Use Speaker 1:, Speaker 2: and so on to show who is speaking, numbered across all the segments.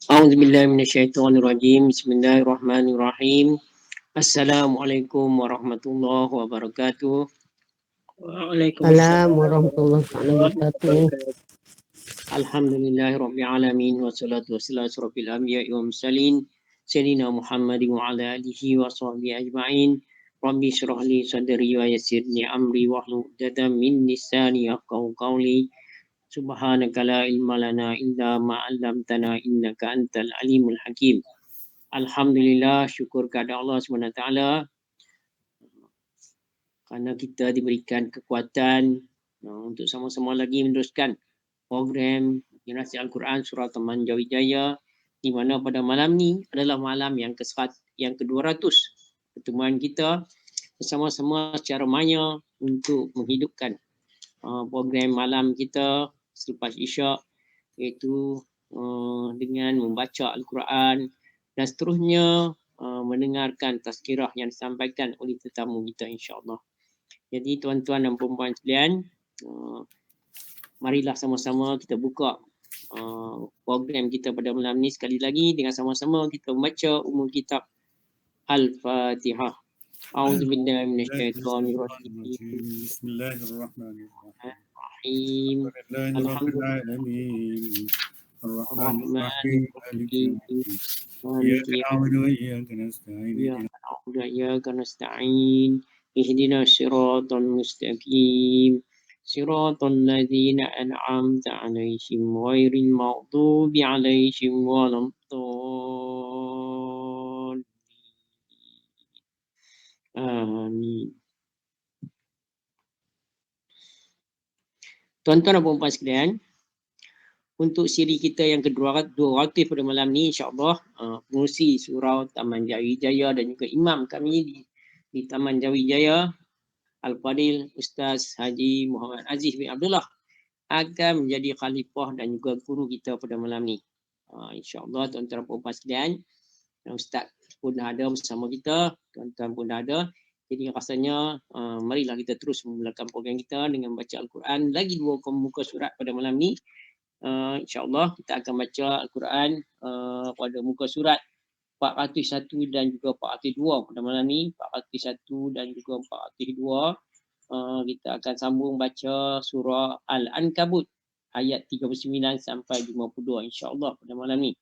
Speaker 1: A'udzubillahi minasyaitonirrajim. Bismillahirrahmanirrahim. Assalamualaikum warahmatullahi wabarakatuh. Waalaikumsalam
Speaker 2: Assalamualaikum warahmatullahi wabarakatuh.
Speaker 1: Alhamdulillahirabbil alamin wassalatu wassalamu ala asyrofil anbiya'i wal mursalin sayyidina Muhammadin wa ala alihi wa sahbihi ajma'in. Rabbi shrah li sadri wa yassirli amri wahlul 'uqdatam min lisani yafqahu qawli. Subhanaka la ilma lana illa ma 'allamtana innaka antal alimul hakim. Alhamdulillah, syukur kepada Allah SWT kerana kita diberikan kekuatan untuk sama-sama lagi meneruskan program Generasi Al-Quran Surah Taman Jawijaya, di mana pada malam ni adalah malam yang ke-200 pertemuan kita bersama-sama secara maya untuk menghidupkan program malam kita selepas Isyak, iaitu dengan membaca Al-Quran dan seterusnya mendengarkan tazkirah yang disampaikan oleh tetamu kita, insya-Allah. Jadi tuan-tuan dan puan-puan sekalian, marilah sama-sama kita buka program kita pada malam ni sekali lagi dengan sama-sama kita membaca umul kitab Al-Fatihah. A'udzubillahi minasyaitonirrajim.
Speaker 3: Bismillahirrahmanirrahim. Alhamdulillahirrahmanirrahim. Ar-Rahmanir-Rahim. Maliki yaumiddin. Iyyaka na'budu wa iyyaka nasta'in.
Speaker 1: Ihdinas siratal mustaqim. Siratal ladzina an'amta 'alaihim ghairil maghdubi 'alaihim waladdallin. Amin. Tuan-tuan dan puan-puan sekalian, untuk siri kita yang ke-200 pada malam ni, insya-Allah pengurusi surau Taman Jawijaya dan juga imam kami di Taman Jawijaya, Al-Fadil Ustaz Haji Muhammad Aziz bin Abdullah akan menjadi khalifah dan juga guru kita pada malam ni. Insya-Allah tuan-tuan dan puan-puan sekalian, Ustaz pun dah ada bersama kita, tuan-tuan pun dah ada. Jadi rasanya marilah kita terus memulakan program kita dengan baca Al-Quran. Lagi 2 muka surat pada malam ni. InsyaAllah kita akan baca Al-Quran pada muka surat 401 dan juga 402 pada malam ni. 401 dan juga 402. Kita akan sambung baca surah Al-Ankabut ayat 39 sampai 52 insyaAllah pada malam ni.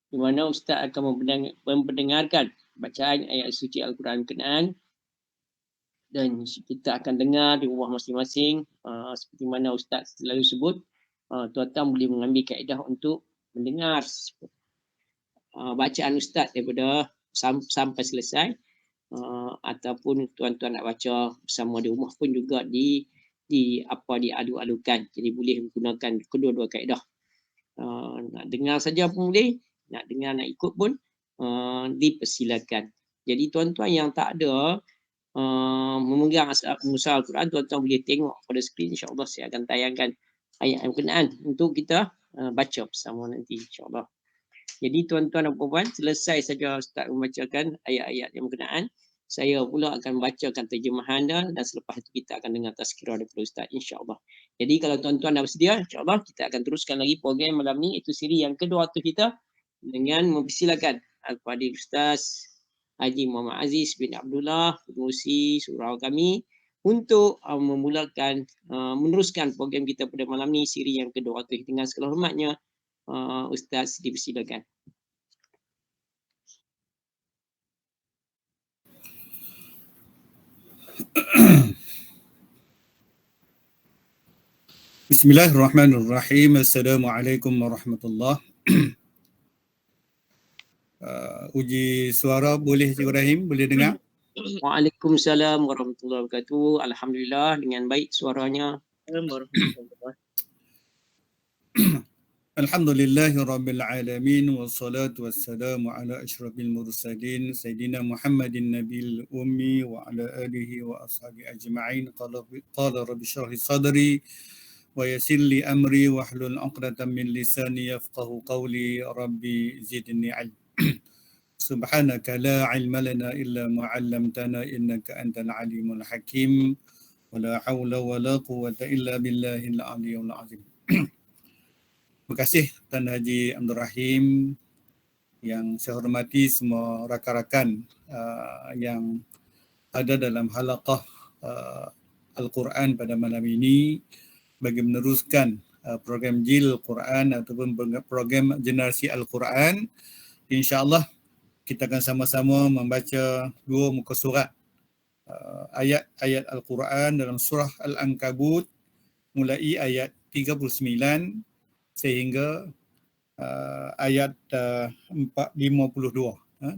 Speaker 1: Di mana Ustaz akan memperdengarkan bacaan ayat suci Al-Quran berkenaan, dan kita akan dengar di rumah masing-masing. Seperti mana Ustaz selalu sebut, tuan-tuan boleh mengambil kaedah untuk mendengar bacaan Ustaz daripada sampai selesai, ataupun tuan-tuan nak baca bersama di rumah pun juga diadu-adukan. Jadi boleh menggunakan kedua-dua kaedah. Nak dengar saja pun boleh, nak dengar nak ikut pun dipersilakan. Jadi tuan-tuan yang tak ada memegang mushaf Al-Quran, tuan-tuan boleh tengok pada skrin. InsyaAllah saya akan tayangkan ayat yang berkenaan untuk kita baca bersama nanti, insyaAllah. Jadi tuan-tuan dan puan-puan, selesai saja Ustaz membacakan ayat-ayat yang berkenaan, saya pula akan membacakan terjemahan dan selepas itu kita akan dengar tazkirah daripada Ustaz, insyaAllah. Jadi kalau tuan-tuan dah bersedia, insyaAllah kita akan teruskan lagi program malam ni, itu siri yang ke-200 kita, dengan mempersilakan Al-Fadil Ustaz Haji Muhammad Aziz bin Abdullah, pengurusi surau kami, untuk meneruskan program kita pada malam ni, siri yang ke-200. Dengan segala hormatnya, Ustaz dipersilakan.
Speaker 3: Bismillahirrahmanirrahim. Assalamualaikum warahmatullahi. Uji suara boleh Cikgu Rahim, boleh dengar?
Speaker 1: Waalaikumsalam warahmatullahi wabarakatuh. Alhamdulillah dengan baik suaranya.
Speaker 3: Alhamdulillahi Rabbil Alamin wassalatu wassalamu ala ashrafil mursalin Sayyidina Muhammadin Nabil Ummi wa ala alihi wa ashabi ajma'in. Qala rabbi shrah li sadri wa yassir li amri wahlul 'uqdatam min lisani yafqahu qawli. Rabbi zidni 'ilm. Subhanaka la 'ilma lana illa ma 'allamtana innaka antal alimul hakim. Wa la hawla wa la quwwata illa billahil aliyyil azim. Terima kasih Tuan Haji Abdul Rahim, yang saya hormati semua rakan-rakan yang ada dalam halaqah Al-Quran pada malam ini bagi meneruskan program Jil Quran ataupun program Generasi Al-Quran. InsyaAllah kita akan sama-sama membaca 2 muka surat ayat-ayat Al-Quran dalam surah Al-Ankabut mulai ayat 39 sehingga ayat 52,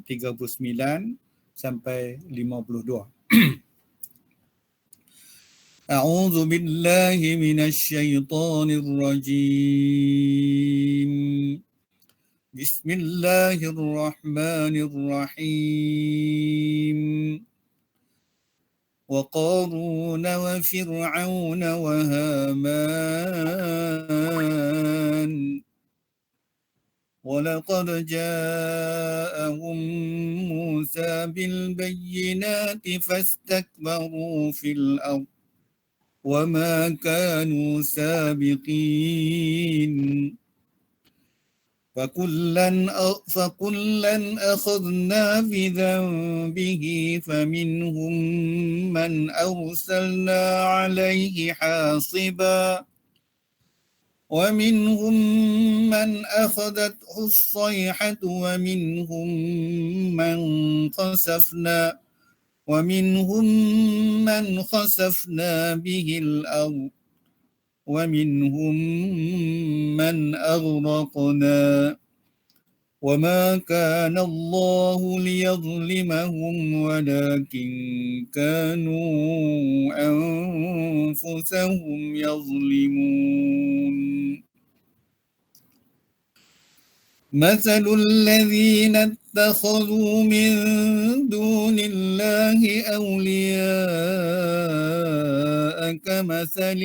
Speaker 3: 39 sampai 52. A'udzu billahi minasy syaithanir rajim. Bismillahirrahmanirrahim. وقارون وفرعون وهامان ولقد جاءهم موسى بالبينات فاستكبروا في الأرض وما كانوا سابقين فكلا أخذنا بذنبه فمنهم من أرسلنا عليه حاصبا ومنهم من أخذته الصيحة ومنهم من خسفنا به الأرض ومنهم من أغرقنا وما كان الله ليظلمهم ولكن كانوا أنفسهم يظلمون مثل الذين اتخذوا من دون الله أولياء كمثل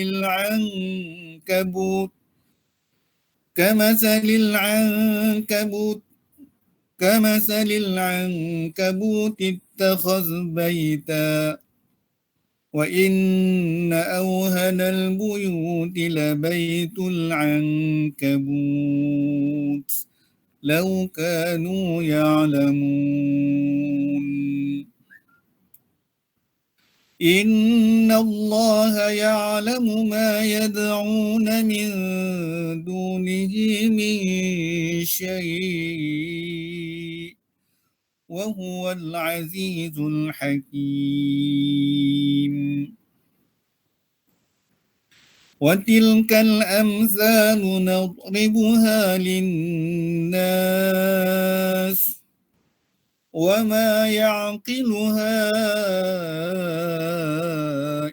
Speaker 3: العنكبوت اتخذ بيتا وإن أوهن البيوت لبيت العنكبوت لو كانوا يعلمون إن الله يعلم ما يدعون من دونه من شيء وهو العزيز الحكيم وتلك الأمثال نضربها للناس وما يعقلها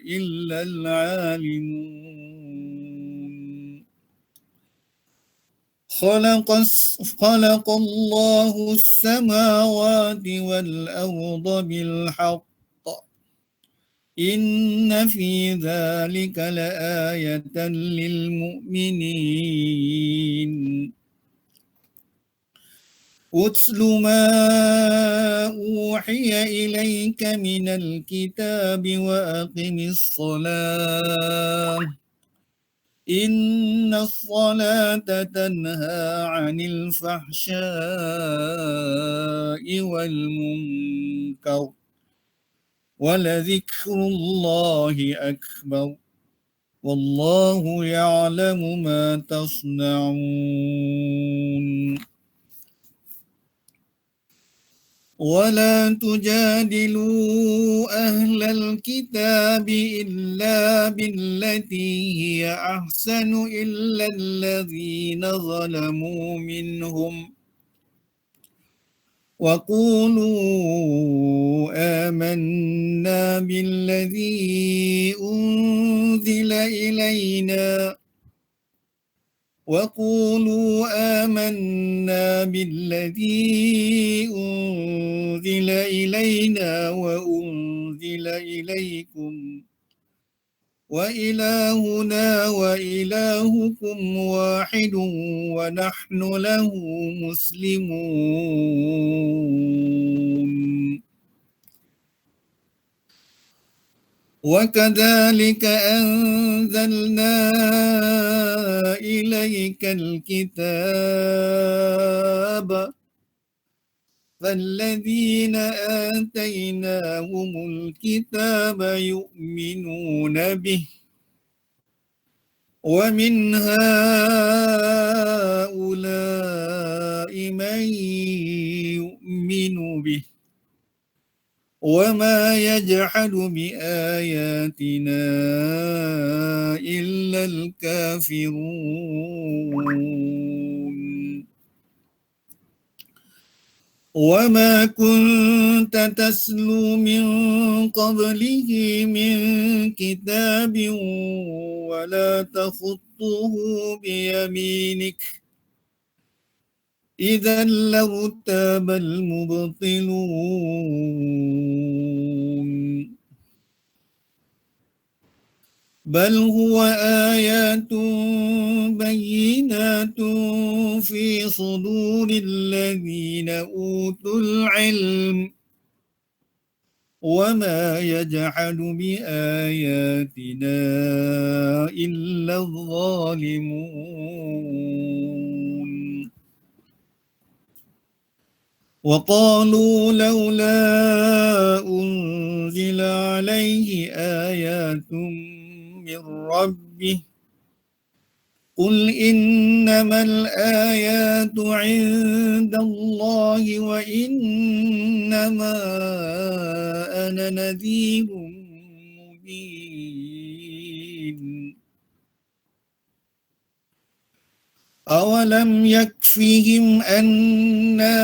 Speaker 3: إلا العالمون خلق الله السماوات والأرض بالحق إن في ذلك لآية للمؤمنين أتل ما أوحي إليك من الكتاب وأقم الصلاة إن الصلاة تنهى عن الفحشاء والمنكر ولذكر الله أكبر والله يعلم ما تصنعون ولا تجادلوا أهل الكتاب إلا بالتي هي أحسن إلا الذين ظلموا منهم وقولوا آمنا بالذي أنزل إلينا وقولوا آمنا بالذي أنزل إلينا وأنزل إليكم وإلهنا وإلهكم واحد ونحن له مسلمون وكذلك أنزلنا إليك الكتاب فالذين آتيناهم الكتاب يؤمنون به ومن هؤلاء من يؤمن به وما يجحد بآياتنا إلا الكافرون وما كنت تتلو من قبله من كتاب ولا تخطه بيمينك إذا لارتاب المبطلون بل هو آيات بينات في صدور الذين أوتوا العلم وما يجحد بآياتنا إلا الظالمون وقالوا لولا أنزل عليه آيات من ربه قل إنما الآيات عند الله وإنما أنا نذير مبين أولم يكفهم أنا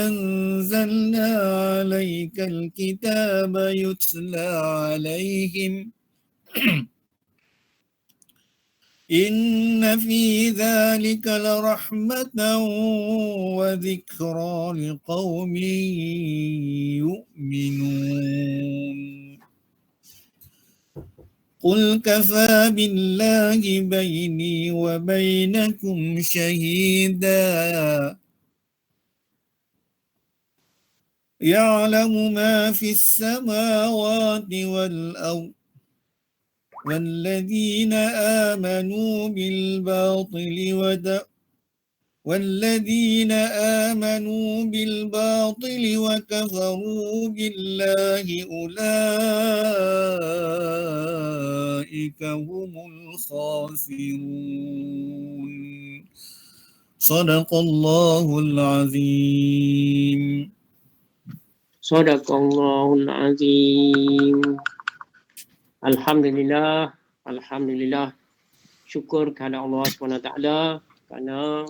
Speaker 3: أنزلنا عليك الكتاب يتلى عليهم إن في ذلك لرحمة وذكرى لقوم يؤمنون قل كفى بالله بيني وبينكم شهيدا يعلم ما في السماوات والأرض والذين آمنوا بالباطل وكفروا بالله أولئك هم الخاسرون صدق الله العظيم.
Speaker 1: Sadaqallahul azim. Alhamdulillah, alhamdulillah. Syukur kepada Allah SWT kerana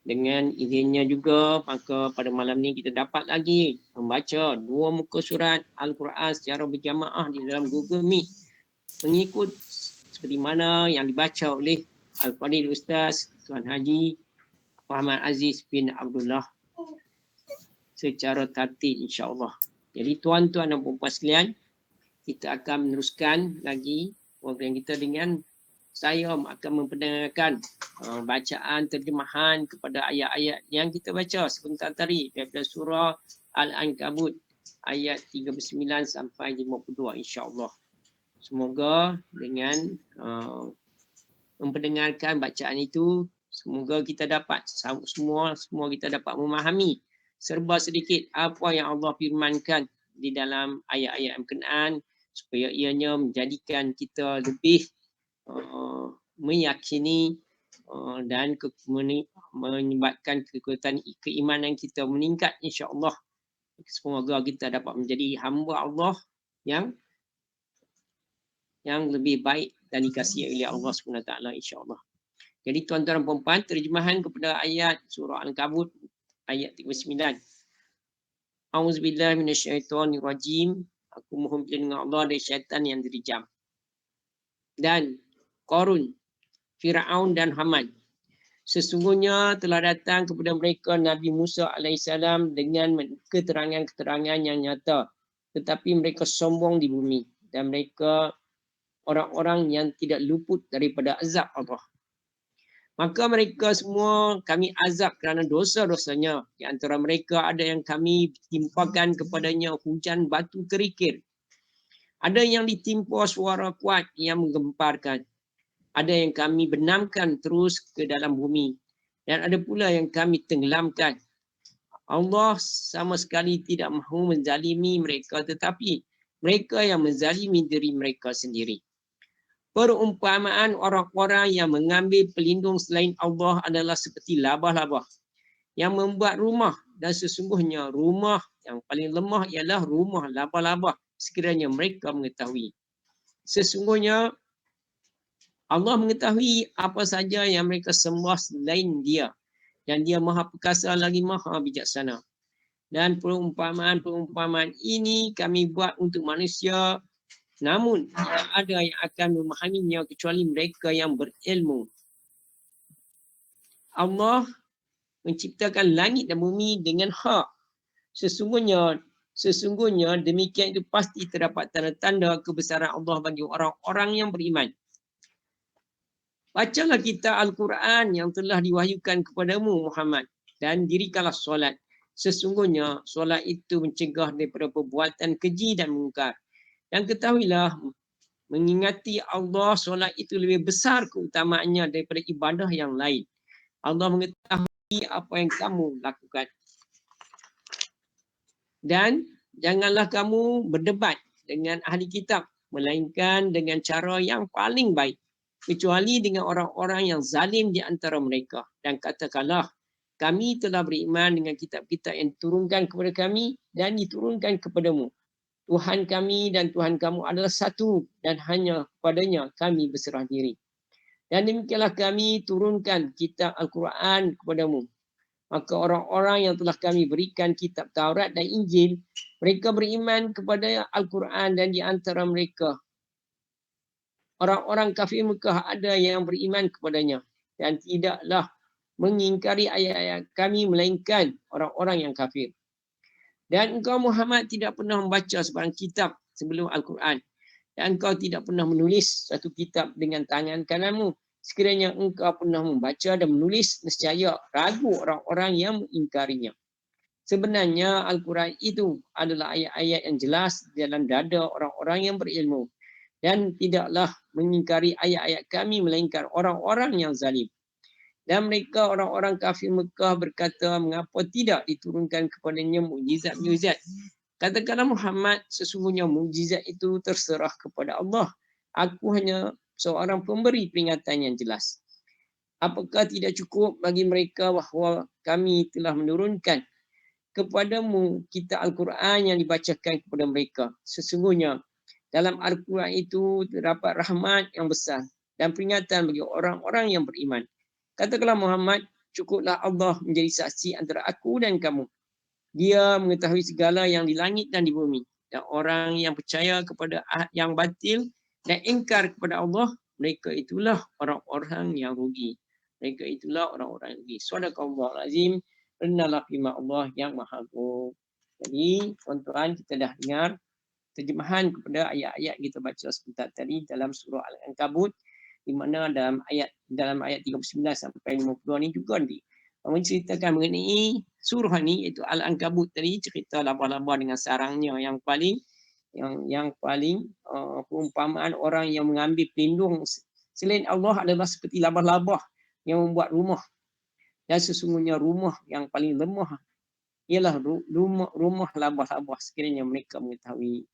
Speaker 1: dengan izinnya juga maka pada malam ni kita dapat lagi membaca 2 muka surat Al-Quran secara berjamaah di dalam Google Meet mengikut seperti mana yang dibaca oleh Al-Fadhil Ustaz Tuan Haji Muhammad Aziz bin Abdullah secara tertib insya-Allah. Jadi tuan-tuan dan puan-puan sekalian, kita akan meneruskan lagi program kita dengan saya akan memperdengarkan bacaan terjemahan kepada ayat-ayat yang kita baca sebentar tadi daripada surah Al-Ankabut ayat 39 sampai 52 insya-Allah. Semoga dengan memperdengarkan bacaan itu semoga kita dapat semua kita dapat memahami serba sedikit apa yang Allah firmankan di dalam ayat-ayat yang berkenaan supaya ianya menjadikan kita lebih meyakini dan menyebabkan kekuatan keimanan kita meningkat insya-Allah. Semoga kita dapat menjadi hamba Allah yang lebih baik dan dikasihi oleh Allah SWT insya-Allah. Jadi tuan-tuan dan puan-puan, terjemahan kepada ayat surah Al-Ankabut ayat 39. Auzubillahi minasyaitonirrajim. Aku mohon perlindungan dengan Allah dari syaitan yang dirjam. Dan Qarun, Firaun dan Haman. Sesungguhnya telah datang kepada mereka Nabi Musa alaihissalam dengan keterangan-keterangan yang nyata. Tetapi mereka sombong di bumi. Dan mereka orang-orang yang tidak luput daripada azab Allah. Maka mereka semua kami azab kerana dosa-dosanya. Di antara mereka ada yang kami timpakan kepadanya hujan batu kerikil. Ada yang ditimpa suara kuat yang menggemparkan. Ada yang kami benamkan terus ke dalam bumi. Dan ada pula yang kami tenggelamkan. Allah sama sekali tidak mahu menzalimi mereka, tetapi mereka yang menzalimi diri mereka sendiri. Perumpamaan orang-orang yang mengambil pelindung selain Allah adalah seperti labah-labah yang membuat rumah, dan sesungguhnya rumah yang paling lemah ialah rumah labah-labah sekiranya mereka mengetahui. Sesungguhnya Allah mengetahui apa saja yang mereka sembah selain Dia, dan Dia Maha Perkasa lagi Maha Bijaksana. Dan perumpamaan-perumpamaan ini kami buat untuk manusia, namun tidak ada yang akan memahaminya kecuali mereka yang berilmu. Allah menciptakan langit dan bumi dengan hak. Sesungguhnya demikian itu pasti terdapat tanda-tanda kebesaran Allah bagi orang-orang yang beriman. Bacalah kita Al-Quran yang telah diwahyukan kepadamu Muhammad, dan dirikanlah solat. Sesungguhnya solat itu mencegah daripada perbuatan keji dan mungkar. Dan ketahuilah, mengingati Allah, solat itu lebih besar keutamaannya daripada ibadah yang lain. Allah mengetahui apa yang kamu lakukan. Dan janganlah kamu berdebat dengan ahli kitab, melainkan dengan cara yang paling baik, kecuali dengan orang-orang yang zalim di antara mereka. Dan katakanlah, kami telah beriman dengan kitab-kitab yang diturunkan kepada kami dan diturunkan kepadamu. Tuhan kami dan Tuhan kamu adalah satu, dan hanya kepadanya kami berserah diri. Dan demikianlah kami turunkan kitab Al-Quran kepadamu. Maka orang-orang yang telah kami berikan kitab Taurat dan Injil, mereka beriman kepada Al-Quran, dan di antara mereka orang-orang kafir Mekah ada yang beriman kepadanya, dan tidaklah mengingkari ayat-ayat kami melainkan orang-orang yang kafir. Dan engkau Muhammad tidak pernah membaca sebarang kitab sebelum Al-Quran. Dan engkau tidak pernah menulis satu kitab dengan tangan kananmu. Sekiranya engkau pernah membaca dan menulis, nescaya ragu orang-orang yang mengingkarinya. Sebenarnya Al-Quran itu adalah ayat-ayat yang jelas dalam dada orang-orang yang berilmu. Dan tidaklah mengingkari ayat-ayat kami melainkan orang-orang yang zalim. Dan mereka orang-orang kafir Mekah berkata, mengapa tidak diturunkan kepadanya mukjizat-mukjizat? Katakanlah Muhammad, sesungguhnya mukjizat itu terserah kepada Allah. Aku hanya seorang pemberi peringatan yang jelas. Apakah tidak cukup bagi mereka bahawa kami telah menurunkan kepadamu kitab Al-Quran yang dibacakan kepada mereka? Sesungguhnya dalam Al-Quran itu terdapat rahmat yang besar dan peringatan bagi orang-orang yang beriman. Katakanlah Muhammad, cukuplah Allah menjadi saksi antara aku dan kamu. Dia mengetahui segala yang di langit dan di bumi. Dan orang yang percaya kepada yang batil dan ingkar kepada Allah, mereka itulah orang-orang yang rugi. Mereka itulah orang-orang yang rugi. Sadaqallahul azim. Benalah firman Allah yang maha agung. Jadi, tuan-tuan, kita dah dengar terjemahan kepada ayat-ayat kita baca sebentar tadi dalam surah Al-Ankabut, di mana dalam ayat 39 sampai 52 ni juga menceritakan mengenai surah ni, iaitu Al-Ankabut tadi, cerita labah-labah dengan sarangnya yang paling perumpamaan orang yang mengambil pelindung selain Allah adalah seperti labah-labah yang membuat rumah. Dan sesungguhnya rumah yang paling lemah ialah rumah labah-labah sekiranya mereka mengetahui.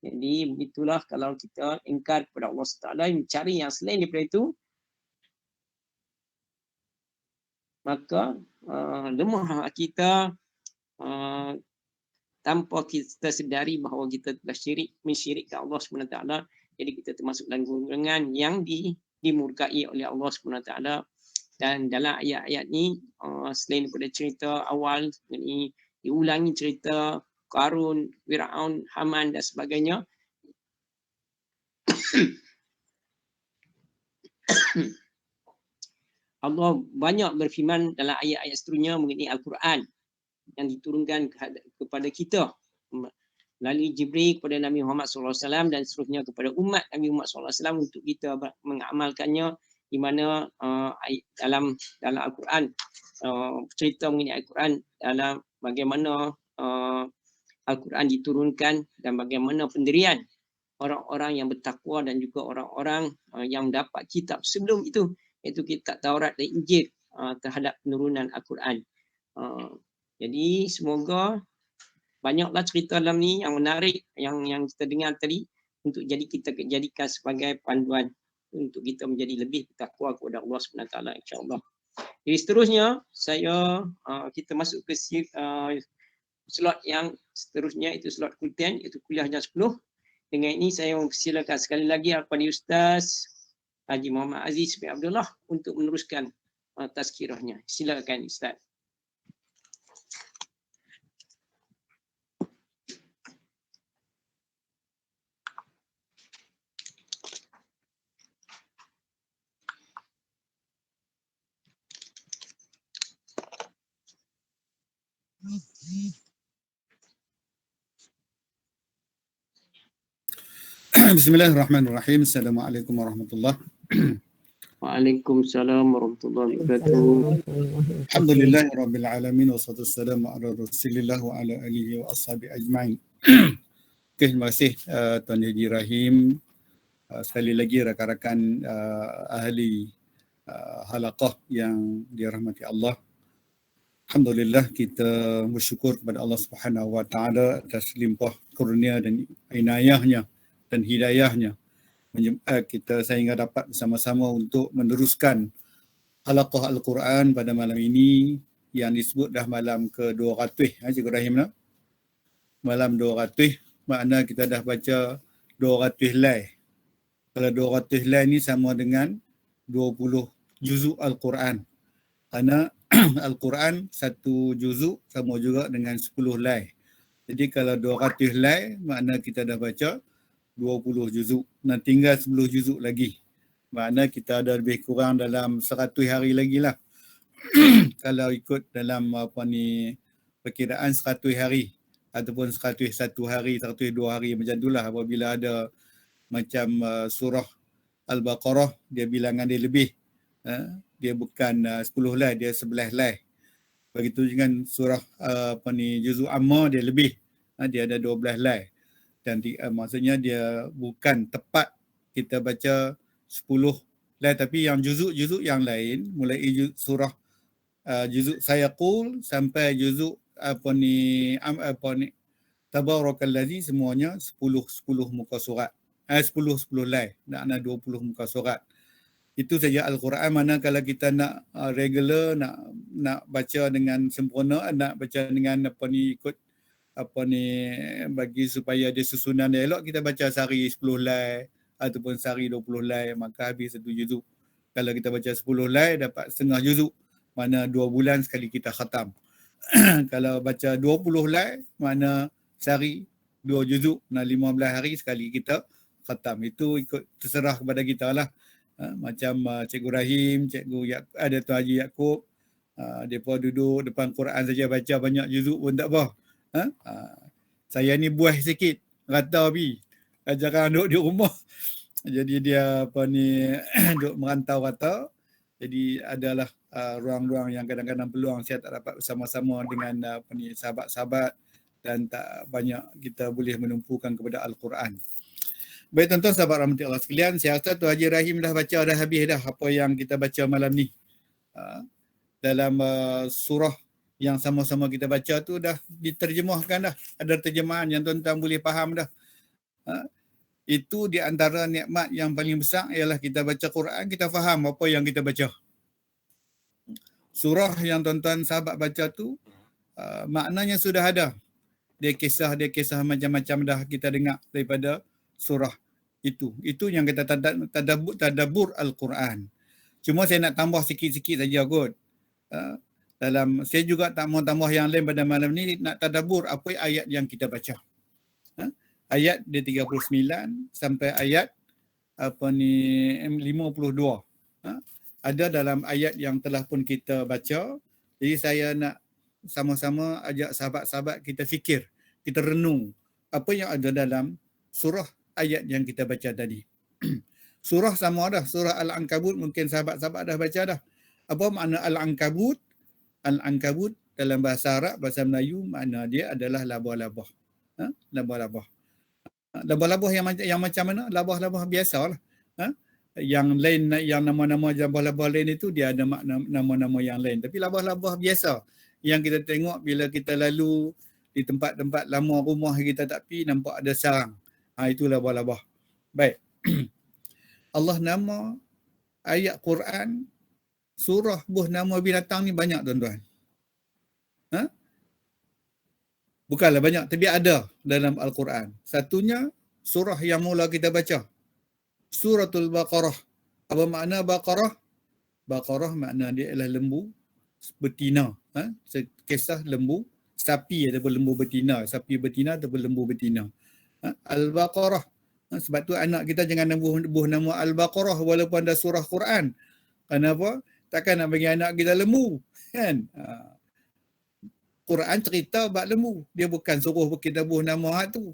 Speaker 1: Jadi begitulah kalau kita ingkar kepada Allah SWT, mencari yang selain daripada itu, maka lemah kita tanpa kita sedari bahawa kita telah mensyirikkan Allah SWT. Jadi kita termasuk dalam golongan yang dimurkai oleh Allah SWT. Dan dalam ayat-ayat ni selain daripada cerita awal ni, diulangi cerita Qarun, Firaun, Haman dan sebagainya. Allah banyak berfirman dalam ayat-ayat seterusnya mengenai Al-Quran yang diturunkan kepada kita melalui Jibril kepada Nabi Muhammad SAW dan seterusnya kepada umat Nabi Muhammad SAW untuk kita mengamalkannya, di mana dalam Al-Quran cerita mengenai Al-Quran dalam bagaimana Al-Quran diturunkan dan bagaimana pendirian orang-orang yang bertakwa dan juga orang-orang yang dapat kitab sebelum itu, iaitu kitab Taurat dan Injil terhadap penurunan Al-Quran. Jadi semoga banyaklah cerita dalam ni yang menarik yang kita dengar tadi untuk kita jadikan sebagai panduan untuk kita menjadi lebih bertakwa kepada Allah SWT, insya-Allah. Jadi seterusnya kita masuk ke slot yang seterusnya, itu slot kulten, iaitu kuliah jam 10. Dengan ini saya silakan sekali lagi kepada Ustaz Haji Muhammad Aziz bin Abdullah untuk meneruskan tazkirahnya. Silakan Ustaz.
Speaker 3: Bismillahirrahmanirrahim. Assalamualaikum warahmatullahi wabarakatuh.
Speaker 1: Waalaikumsalam warahmatullahi wabarakatuh.
Speaker 3: Alhamdulillahirabbil alamin wassalatu wassalamu ala Rasulillah wa ala alihi wa ashabi ajmain. Okay, terima kasih Tuan Haji Rahim. Sekali lagi rakan-rakan ahli halaqah yang dirahmati Allah. Alhamdulillah, kita bersyukur kepada Allah Subhanahu wa taala atas limpah kurnia dan inayahnya dan hidayahnya kita sehingga dapat bersama-sama untuk meneruskan halaqah Al-Quran pada malam ini yang disebut dah malam ke-200. Cikgu Rahim nak? Malam 200, makna kita dah baca 200 helai. Kalau 200 helai ni sama dengan 20 juzuk Al-Quran. Kerana Al-Quran satu juzuk sama juga dengan 10 helai. Jadi kalau 200 helai, makna kita dah baca 20 juzuk. Dan tinggal 10 juzuk lagi. Makna kita ada lebih kurang dalam 100 hari lagi lah. Kalau ikut dalam perkiraan 100 hari. Ataupun 101 hari, 102 hari macam itulah. Apabila ada macam surah Al-Baqarah, dia bilangan dia lebih. Dia bukan 10 helai, dia 11 helai. Begitu dengan surah juzuk Amma, dia lebih. Dia ada 12 helai. Dan maksudnya dia bukan tepat kita baca 10 helai, tapi yang juzuk-juzuk yang lain, mulai surah juzuk Sayaqul sampai juzuk Tabarakallazi, semuanya 10 muka surat. 10 helai, nak 20 muka surat. Itu saja Al-Quran. Mana kalau kita nak regular, nak baca dengan sempurna, nak baca dengan ikut bagi supaya dia susunan dia elok, kita baca sehari 10 helai ataupun sehari 20 helai, maka habis satu juzuk. Kalau kita baca 10 helai dapat setengah juzuk, mana 2 bulan sekali kita khatam. Kalau baca 20 helai, mana sehari 2 juzuk, 15 hari sekali kita khatam. Itu ikut terserah kepada kita lah. Macam Cikgu Rahim, ada Tuan Haji Yaakob, mereka duduk depan Quran saja baca banyak juzuk pun tak apa. Saya ni buah sikit, rata pi. Jarang duduk di rumah. Jadi dia duduk merantau rata. Jadi adalah ruang-ruang yang kadang-kadang peluang saya tak dapat bersama-sama dengan sahabat-sahabat dan tak banyak kita boleh menumpukan kepada Al-Quran. Baik tuan-tuan sahabat rahmati Allah sekalian, saya rasa Tuan Haji Rahim dah baca dah habis dah apa yang kita baca malam ni. Dalam surah yang sama-sama kita baca tu dah diterjemahkan dah. Ada terjemahan yang tuan-tuan boleh faham dah. Itu di antara nikmat yang paling besar ialah kita baca Quran, kita faham apa yang kita baca. Surah yang tuan-tuan sahabat baca tu maknanya sudah ada. Dia kisah macam-macam dah kita dengar daripada surah itu. Itu yang kita tadabbur Al-Quran. Cuma saya nak tambah sikit-sikit saja kot. Dalam saya juga tak mau tambah yang lain pada malam ni, nak tadabbur apa ayat yang kita baca. Ayat dia 39 sampai ayat 52. Ada dalam ayat yang telah pun kita baca. Jadi saya nak sama-sama ajak sahabat-sahabat kita fikir, kita renung apa yang ada dalam surah ayat yang kita baca tadi. Surah sama dah, surah Al-Ankabut mungkin sahabat-sahabat dah baca dah. Apa makna Al-Ankabut? Al-Ankabut dalam bahasa Arab, bahasa Melayu, makna dia adalah labah-labah. Labah-labah. Labah-labah yang macam mana? Labah-labah biasalah. Yang lain, yang nama-nama labah-labah lain itu dia ada makna nama-nama yang lain. Tapi labah-labah biasa yang kita tengok bila kita lalu di tempat-tempat lama rumah kita tak pergi, nampak ada sarang. Itu labah-labah. Baik. Allah nama ayat Quran, surah buh nama binatang ni banyak tuan-tuan. Bukanlah banyak, tapi ada dalam Al-Quran. Satunya surah yang mula kita baca, Suratul Baqarah. Apa makna Baqarah? Baqarah makna dia ialah lembu betina. Kisah lembu, sapi ataupun lembu betina. Sapi betina ataupun lembu betina. Al-Baqarah. Sebab tu anak kita jangan buh nama Al-Baqarah walaupun ada surah Quran. Kenapa? Takkan nak bagi anak kita lembu. Kan? Quran cerita bab lembu. Dia bukan suruh kita buh nama tu.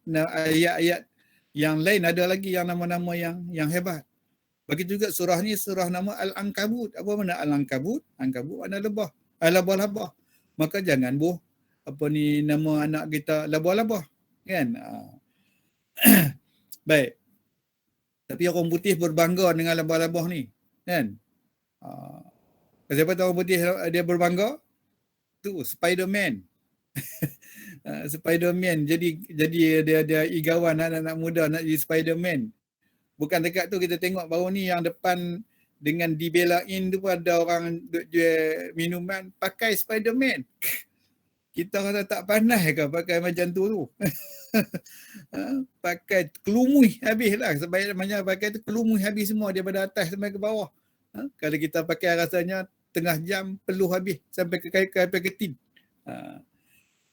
Speaker 3: Ayat-ayat yang lain ada lagi yang nama-nama yang hebat. Begitu juga surah ni, surah nama Al-Ankabut. Apa makna Al-Ankabut? Ankabut makna lebah. Labah-labah. Maka jangan buh nama anak kita labah-labah. Kan? Baik. Tapi orang putih berbangga dengan labah-labah ni. Kan? Siapa tahu orang putih dia berbangga? Tu Spiderman. Spiderman. Jadi dia igawan anak-anak muda nak jadi Spiderman. Bukan dekat tu kita tengok baru ni yang depan dengan dibelain tu ada orang jual minuman pakai Spiderman. Kita rasa tak panas ke pakai macam tu. Pakai kelumui habis lah. Sebaiknya pakai tu kelumui habis semua daripada atas sampai ke bawah. Kalau kita pakai rasanya tengah jam peluh habis sampai ke ketin.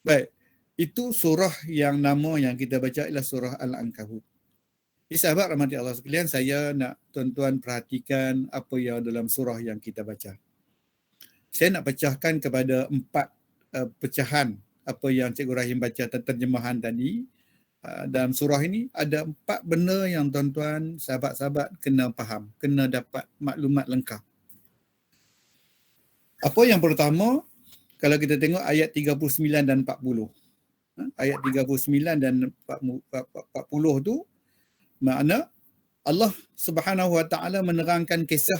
Speaker 3: Baik. Itu surah yang nama yang kita baca ialah surah Al-Ankabut. Sahabat rahmati Allah sekalian, saya nak tuan-tuan perhatikan apa yang dalam surah yang kita baca. Saya nak pecahkan kepada 4 pecahan apa yang Cikgu Rahim baca terjemahan tadi. Dalam surah ini ada 4 benda yang tuan-tuan, sahabat-sahabat kena faham, kena dapat maklumat lengkap. Apa yang pertama, kalau kita tengok ayat 39 dan 40. Ayat 39 dan 40 tu makna Allah Subhanahu Wa Taala menerangkan kisah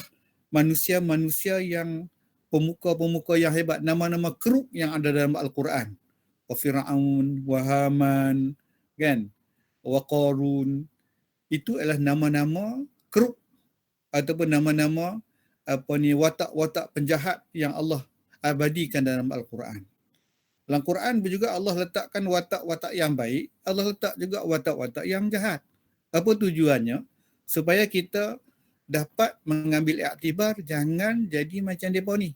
Speaker 3: manusia-manusia yang pemuka-pemuka yang hebat, nama-nama keruk yang ada dalam Al-Quran. Wa Fir'aun, wa Haman, kan? Wa Qarun. Itu adalah nama-nama keruk ataupun nama-nama watak-watak penjahat yang Allah abadikan dalam Al-Quran. Dalam Quran juga Allah letakkan watak-watak yang baik, Allah letak juga watak-watak yang jahat. Apa tujuannya? Supaya kita dapat mengambil iktibar, jangan jadi macam mereka ni.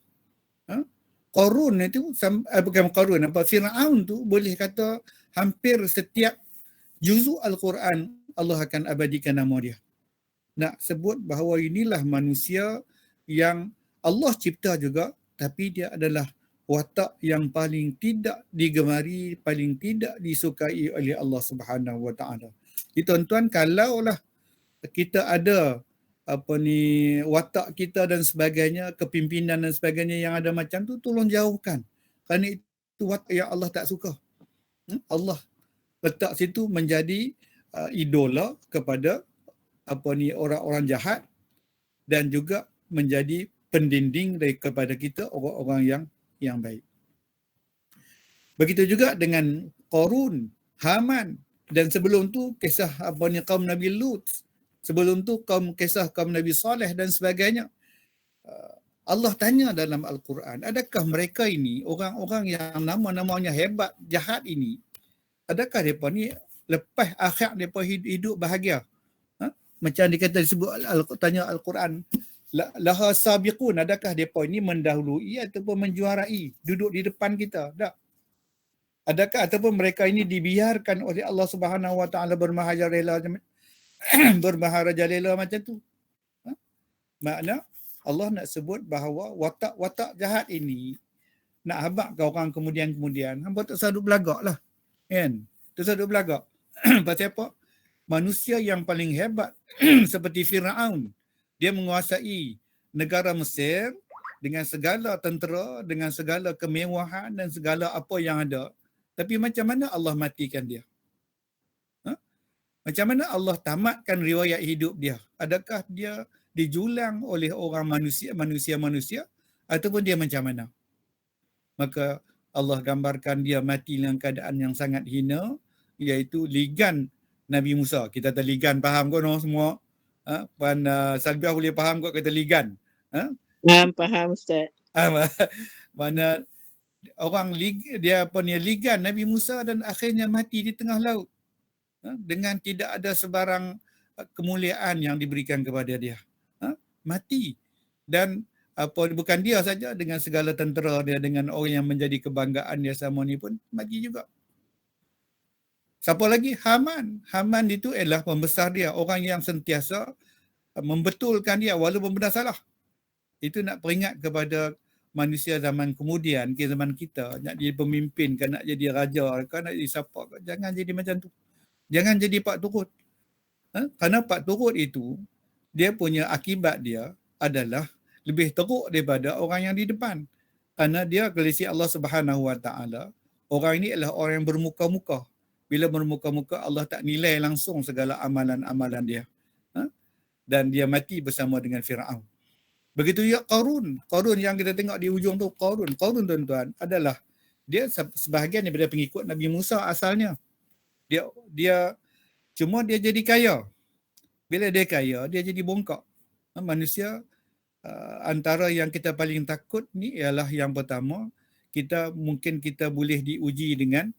Speaker 3: Qarun itu, bukan Qarun, Fir'aun tu boleh kata hampir setiap juzuk Al-Quran Allah akan abadikan nama dia. Nak sebut bahawa inilah manusia yang Allah cipta juga, tapi dia adalah watak yang paling tidak digemari, paling tidak disukai oleh Allah Subhanahu Wa Taala. Tuan-tuan, kalaulah kita ada watak kita dan sebagainya, kepimpinan dan sebagainya yang ada macam tu, tolong jauhkan. Kerana itu watak yang Allah tak suka. Allah letak situ menjadi idola kepada orang-orang jahat dan juga menjadi pendinding kepada kita orang-orang yang baik. Begitu juga dengan Qarun, Haman, dan sebelum tu kisah kaum Nabi Lut, sebelum tu kisah kaum Nabi Saleh dan sebagainya. Allah tanya dalam Al-Quran, adakah mereka ini orang-orang yang nama-namanya hebat, jahat ini, adakah mereka ni lepas akhir mereka hidup bahagia? Macam dikata disebut tanya Al-Quran, laha sabiqun, adakah depa ini mendahului ataupun menjuarai, duduk di depan kita? Tak. Adakah ataupun mereka ini dibiarkan oleh Allah Subhanahu Wa Taala bermaharajalela bermaharajalela macam tu? Ha? Makna Allah nak sebut bahawa watak-watak jahat ini nak habaq ke orang kemudian hangpa tak usah duk belagak lah, kan? Tak usah duk belagak. Pasal apa? Manusia yang paling hebat seperti Firaun, dia menguasai negara Mesir dengan segala tentera, dengan segala kemewahan dan segala apa yang ada. Tapi macam mana Allah matikan dia? Ha? Macam mana Allah tamatkan riwayat hidup dia? Adakah dia dijulang oleh orang manusia ataupun dia macam mana? Maka Allah gambarkan dia mati dalam keadaan yang sangat hina, iaitu ligan Nabi Musa. Kita kata ligan, faham kot no semua? Ha? Puan Salbiah boleh faham kot kata ligan? Ha?
Speaker 1: Faham Ustaz.
Speaker 3: Mana orang dia ligan Nabi Musa dan akhirnya mati di tengah laut. Ha? Dengan tidak ada sebarang kemuliaan yang diberikan kepada dia. Ha? Mati. Dan bukan dia saja, dengan segala tentera dia, dengan orang yang menjadi kebanggaan dia sama ni pun mati juga. Siapa lagi? Haman. Haman itu adalah pembesar dia, orang yang sentiasa membetulkan dia walaupun benar salah. Itu nak peringat kepada manusia zaman kemudian, ke zaman kita, nak jadi pemimpin ke, nak jadi raja ke, nak jadi siapa ke, jangan jadi macam tu. Jangan jadi Pak Turut. Ha? Kerana Pak Turut itu, dia punya akibat dia adalah lebih teruk daripada orang yang di depan. Kerana dia kelisi Allah Subhanahu Wa Taala, orang ini adalah orang yang bermuka-muka. Bila bermuka-muka, Allah tak nilai langsung segala amalan-amalan dia. Ha? Dan dia mati bersama dengan Firaun. Begitu juga Qarun. Qarun yang kita tengok di ujung tu, Qarun tuan-tuan adalah dia sebahagian daripada pengikut Nabi Musa asalnya. Dia cuma dia jadi kaya. Bila dia kaya, dia jadi bongkak. Manusia antara yang kita paling takut ni ialah yang pertama, mungkin kita boleh diuji dengan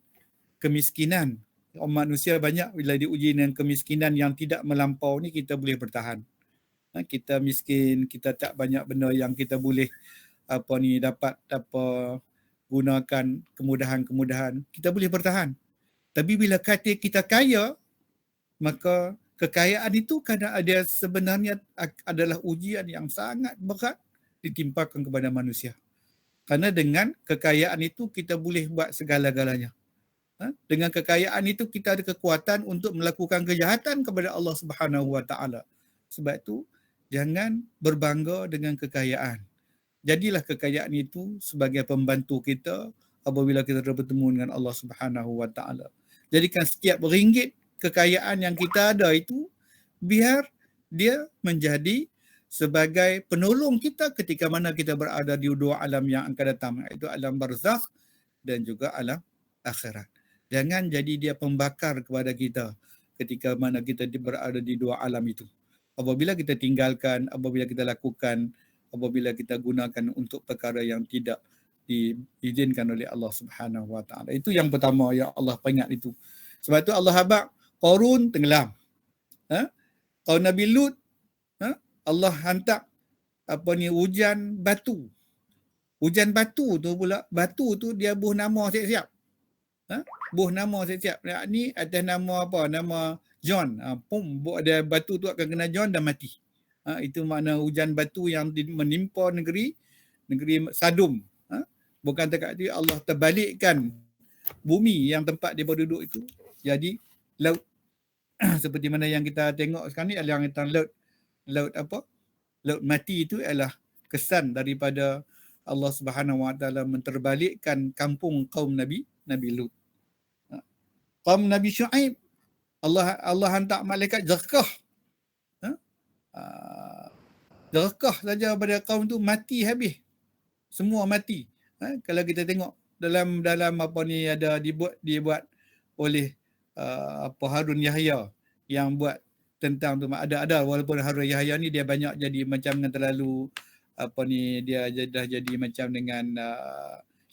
Speaker 3: kemiskinan. Manusia banyak bila diuji dengan kemiskinan yang tidak melampau ni, kita boleh bertahan. Kita miskin, kita tak banyak benda yang kita boleh dapat gunakan kemudahan-kemudahan, kita boleh bertahan. Tapi bila kata kita kaya, maka kekayaan itu kadang ada sebenarnya adalah ujian yang sangat berat ditimpakan kepada manusia. Kerana dengan kekayaan itu kita boleh buat segala-galanya. Dengan kekayaan itu kita ada kekuatan untuk melakukan kejahatan kepada Allah Subhanahu Wa Taala. Sebab itu jangan berbangga dengan kekayaan. Jadilah kekayaan itu sebagai pembantu kita apabila kita bertemu dengan Allah Subhanahu Wa Taala. Jadikan setiap ringgit kekayaan yang kita ada itu biar dia menjadi sebagai penolong kita ketika mana kita berada di dua alam yang akan datang, iaitu alam barzakh dan juga alam akhirat. Jangan jadi dia pembakar kepada kita ketika mana kita berada di dua alam itu. Apabila kita tinggalkan, apabila kita lakukan, apabila kita gunakan untuk perkara yang tidak diizinkan oleh Allah Subhanahu Wa Taala. Itu yang pertama yang Allah peringat itu. Sebab itu Allah habaq Qarun tenggelam. Kaum Nabi Lut, Allah hantar hujan batu. Hujan batu tu pula, batu tu dia buh nama siap-siap. Buh nama siap-siap. Ni atas nama apa? Nama John. Ada batu tu akan kena John dan mati. Itu makna hujan batu yang menimpa negeri Sadum. Bukan dekat tu, Allah terbalikkan bumi yang tempat dia berduduk itu jadi laut. Seperti mana yang kita tengok sekarang ni, yang kita laut mati itu adalah kesan daripada Allah Subhanahu Wa Taala menterbalikkan kampung kaum Nabi Lut. Kaum Nabi Syuaib, Allah hantar malaikat jerkah. Jerkah saja pada kaum tu mati habis. Semua mati. Kalau kita tengok dalam ada dibuat oleh Harun Yahya yang buat tentang tu, ada walaupun Harun Yahya ni dia banyak jadi macam dengan terlalu dia dah jadi macam dengan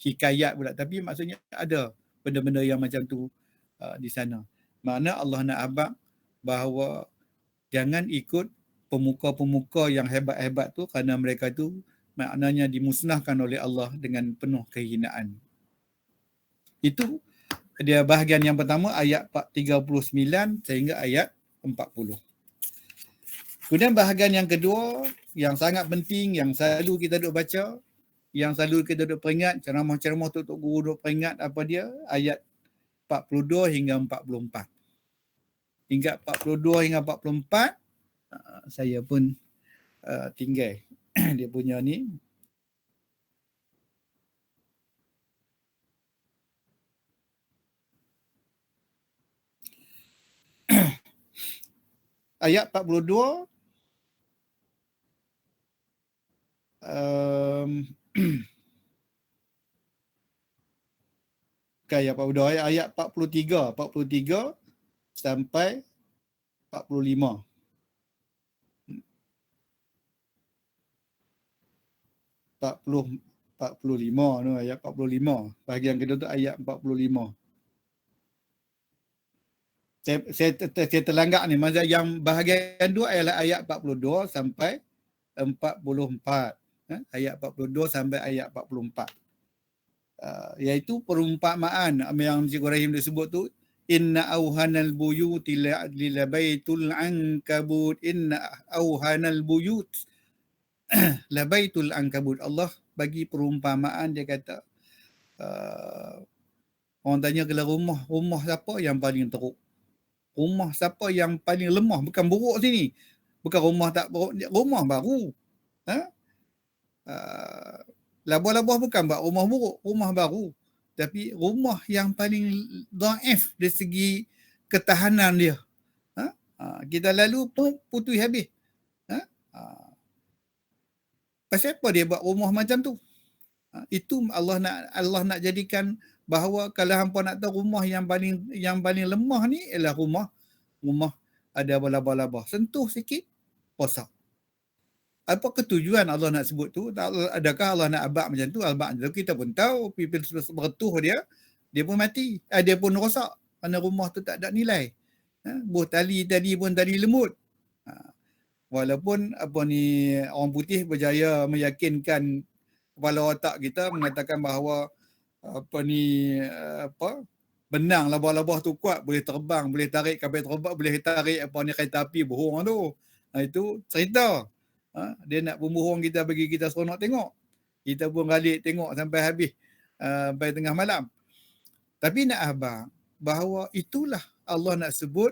Speaker 3: hikayat pula, tapi maksudnya ada benda-benda yang macam tu di sana. Makna Allah nak habaq bahawa jangan ikut pemuka-pemuka yang hebat-hebat tu kerana mereka tu maknanya dimusnahkan oleh Allah dengan penuh kehinaan. Itu dia bahagian yang pertama ayat 39 sehingga ayat 40. Kemudian bahagian yang kedua yang sangat penting yang selalu kita duk baca, yang selalu kita duk peringat, ceramah-ceramah tu Tok Guru duk peringat apa dia? Ayat 42 hingga 44. Hingga 42 hingga 44 saya pun tinggal dia punya ni. Ayat 42 ayat 42 ayat 43 sampai 45. 45 tu ayat 45. Bahagian kedua tu ayat 45. Saya terlanggar ni. Maksud yang bahagian dua ialah ayat 42 sampai 44. Ayat 42 sampai ayat 44. Iaitu perumpamaan yang Encik Ibrahim disebut tu, inna auhanal buyuti labaitul ankabut, inna auhanal buyut labaitul ankabut. Allah bagi perumpamaan, dia kata orang tanya kalau rumah siapa yang paling teruk, rumah siapa yang paling lemah, bukan buruk sini, bukan rumah tak buruk, rumah baru. Labah-labah bukan buat rumah buruk, rumah baru. Tapi rumah yang paling dhaif dari segi ketahanan dia. Kita lalu pun putih habis. Pasal apa dia buat rumah macam tu? Itu Allah nak jadikan bahawa kalau hampa nak tahu rumah yang paling lemah ni ialah rumah ada labah-labah. Sentuh sikit rosak. Apa ketujuan Allah nak sebut tu? Adakah Allah nak abad macam tu? Abad macam tu kita pun tahu, pipil bertuh dia pun mati. Dia pun rosak kerana rumah tu tak ada nilai. Buh tali pun tali lemut. Walaupun orang putih berjaya meyakinkan kepala otak kita mengatakan bahawa benang labah-labah tu kuat, boleh terbang, boleh tarik kapal terbang, boleh tarik kereta api bohong tu. Itu cerita. Dia nak pembohong kita, bagi kita seronok tengok. Kita pun balik tengok sampai habis, sampai tengah malam. Tapi nak abang bahawa itulah Allah nak sebut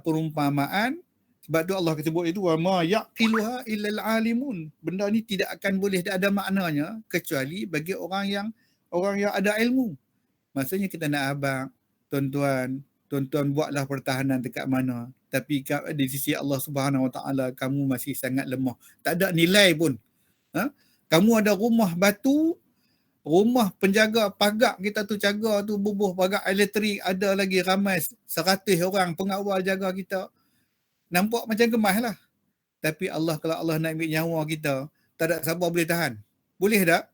Speaker 3: perumpamaan. Sebab tu Allah sebut itu, wa ma yaqiluha illal alimun. Benda ni tidak akan boleh ada maknanya kecuali bagi orang yang ada ilmu. Maksudnya kita nak abang, tuan-tuan buatlah pertahanan dekat mana. Tapi di sisi Allah Subhanahu Wa Taala kamu masih sangat lemah. Tak ada nilai pun. Kamu ada rumah batu, rumah penjaga pagar kita tu, jaga tu bubuh pagar elektrik, ada lagi ramai 100 orang pengawal jaga kita. Nampak macam kemas lah. Tapi kalau Allah nak ambil nyawa kita, tak ada siapa boleh tahan. Boleh tak?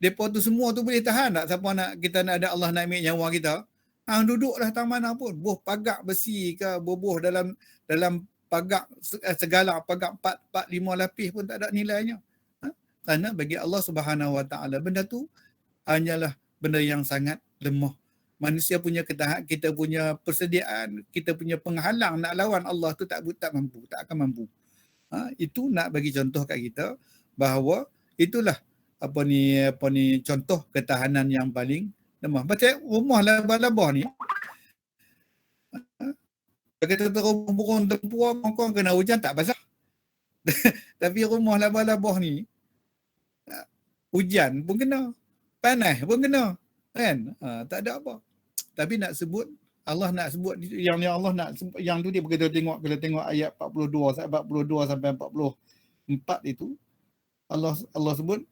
Speaker 3: Mereka tu semua tu boleh tahan tak? Siapa kita nak ada Allah nak ambil nyawa kita? Duduklah tak mana pun. Buh pagar besi ke, bubuh dalam pagar segala pagar 4-5 lapis pun tak ada nilainya. Kerana bagi Allah Subhanahu Wa Taala benda tu hanyalah benda yang sangat lemah. Manusia punya ketahanan, kita punya persediaan, kita punya penghalang nak lawan Allah tu tak akan mampu. Itu nak bagi contoh kat kita bahawa itulah contoh ketahanan yang paling lemah. Macam rumah labah-labah ni, kita rumah burung tempua, kau kena hujan tak basah. Tapi rumah labah-labah ni, hujan pun kena, panas pun kena, kan? Tak ada apa. Tapi nak sebut, Allah nak sebut yang Allah nak sebut, yang tu dia berkata kalau tengok ayat 42 sampai 44 itu, Allah sebut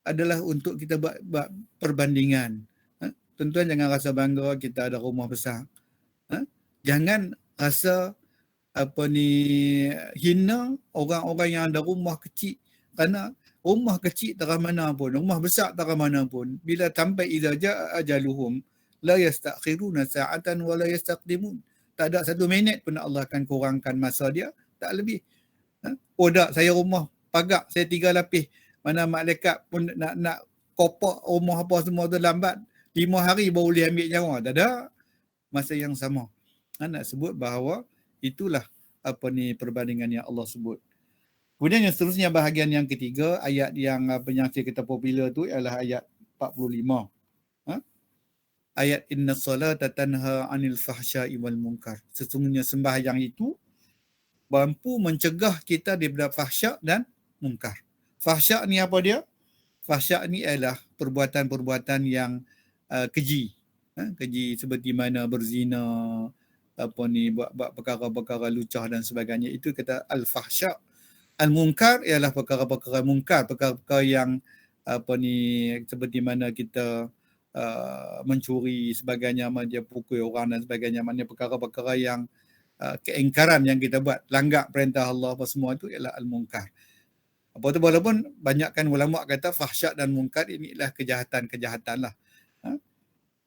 Speaker 3: adalah untuk kita buat perbandingan. Tuan-tuan jangan rasa bangga kita ada rumah besar. Jangan rasa hina orang-orang yang ada rumah kecil. Kerana rumah kecil tak mana pun, rumah besar tak mana pun, bila sampai idza jaa ajaluhum la yastakhiruna sa'atan wa la yastaqdimun. Tak ada 1 minit pun Allah akan kurangkan masa dia, tak lebih. Oh tak, saya rumah pagar, saya 3 lapis. Mana malaikat pun nak kopak rumah apa semua tu lambat. 5 hari baru boleh ambil nyawa. Tak ada. Masa yang sama. Nak sebut bahawa itulah perbandingan yang Allah sebut. Kemudian yang seterusnya bahagian yang ketiga, ayat yang yang kita popular tu ialah ayat 45. Ayat inna salata tanha anil fahsya'i wal munkar. Sesungguhnya sembahyang itu mampu mencegah kita daripada fahsyak dan munkar. Fahsyak ni apa dia? Fahsyak ni ialah perbuatan-perbuatan yang keji. Keji seperti mana berzina, buat perkara-perkara lucah dan sebagainya. Itu kata al-fahsyak. Al-munkar ialah perkara-perkara munkar, perkara-perkara yang seperti mana kita mencuri sebagainya, dia pukul orang dan sebagainya, mana perkara-perkara yang keingkaran yang kita buat, langgar perintah Allah apa semua itu ialah al-munkar. Apa tu, walaupun banyakkan ulama kata fahsyak dan munkar inilah kejahatan-kejahatan lah.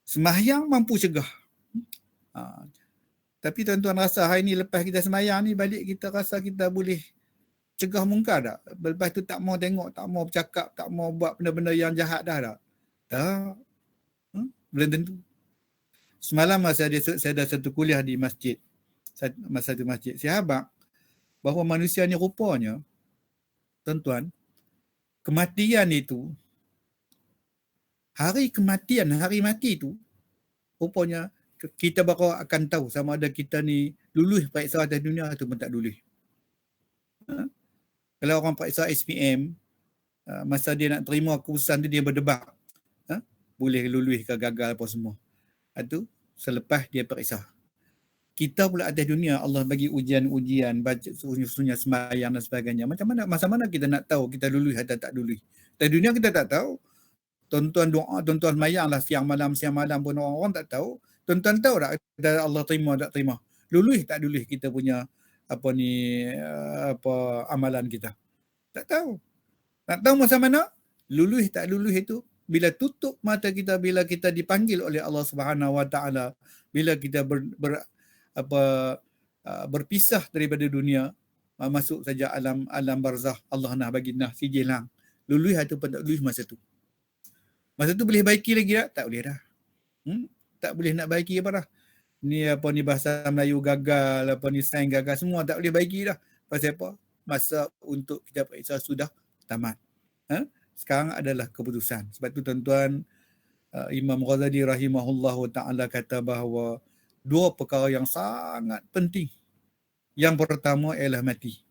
Speaker 3: Sembahyang mampu cegah. Tapi tuan-tuan rasa hari ni lepas kita sembahyang ni balik kita rasa kita boleh cegah munkar tak? Lepas tu tak mau tengok, tak mau bercakap, tak mau buat benda-benda yang jahat dah tak? Tak. Belum tentu. Semalam masa saya ada satu kuliah di masjid. Masa tu masjid. Saya habaq bahawa manusia ni rupanya, tuan-tuan, kematian itu, hari mati tu, rupanya kita baru akan tahu sama ada kita ni lulus periksa atas dunia atau tak lulus. Kalau orang periksa SPM, masa dia nak terima keputusan tu dia berdebat. Boleh lulus ke gagal apa semua. Itu selepas dia periksa. Kita pula atas dunia Allah bagi ujian-ujian, baca sunnah sembahyang dan sebagainya. Macam mana, masa mana kita nak tahu kita lulus atau tak lulus? Atas dunia kita tak tahu. Tuan-tuan doa, tuan-tuan sembahyang lah siang malam pun orang tak tahu. Tuan-tuan tahu tak Allah terima tak terima? Lulus tak lulus kita punya amalan kita. Tak tahu. Nak tahu masa mana? Lulus tak lulus itu bila tutup mata kita, bila kita dipanggil oleh Allah Subhanahu Wa Taala, bila kita berpisah daripada dunia, masuk saja alam barzah. Allah nak bagi sijil hang. Lulus atau tak lulus masa tu. Masa tu boleh baiki lagi tak? Tak boleh dah. Tak boleh nak baiki apa dah. Ni bahasa Melayu gagal, sains gagal, semua tak boleh baiki dah. Pasal apa? Masa untuk kita periksa sudah tamat. Sekarang adalah keputusan. Sebab tu tuan-tuan, Imam Ghazali rahimahullahu ta'ala kata bahawa dua perkara yang sangat penting. Yang pertama ialah mati.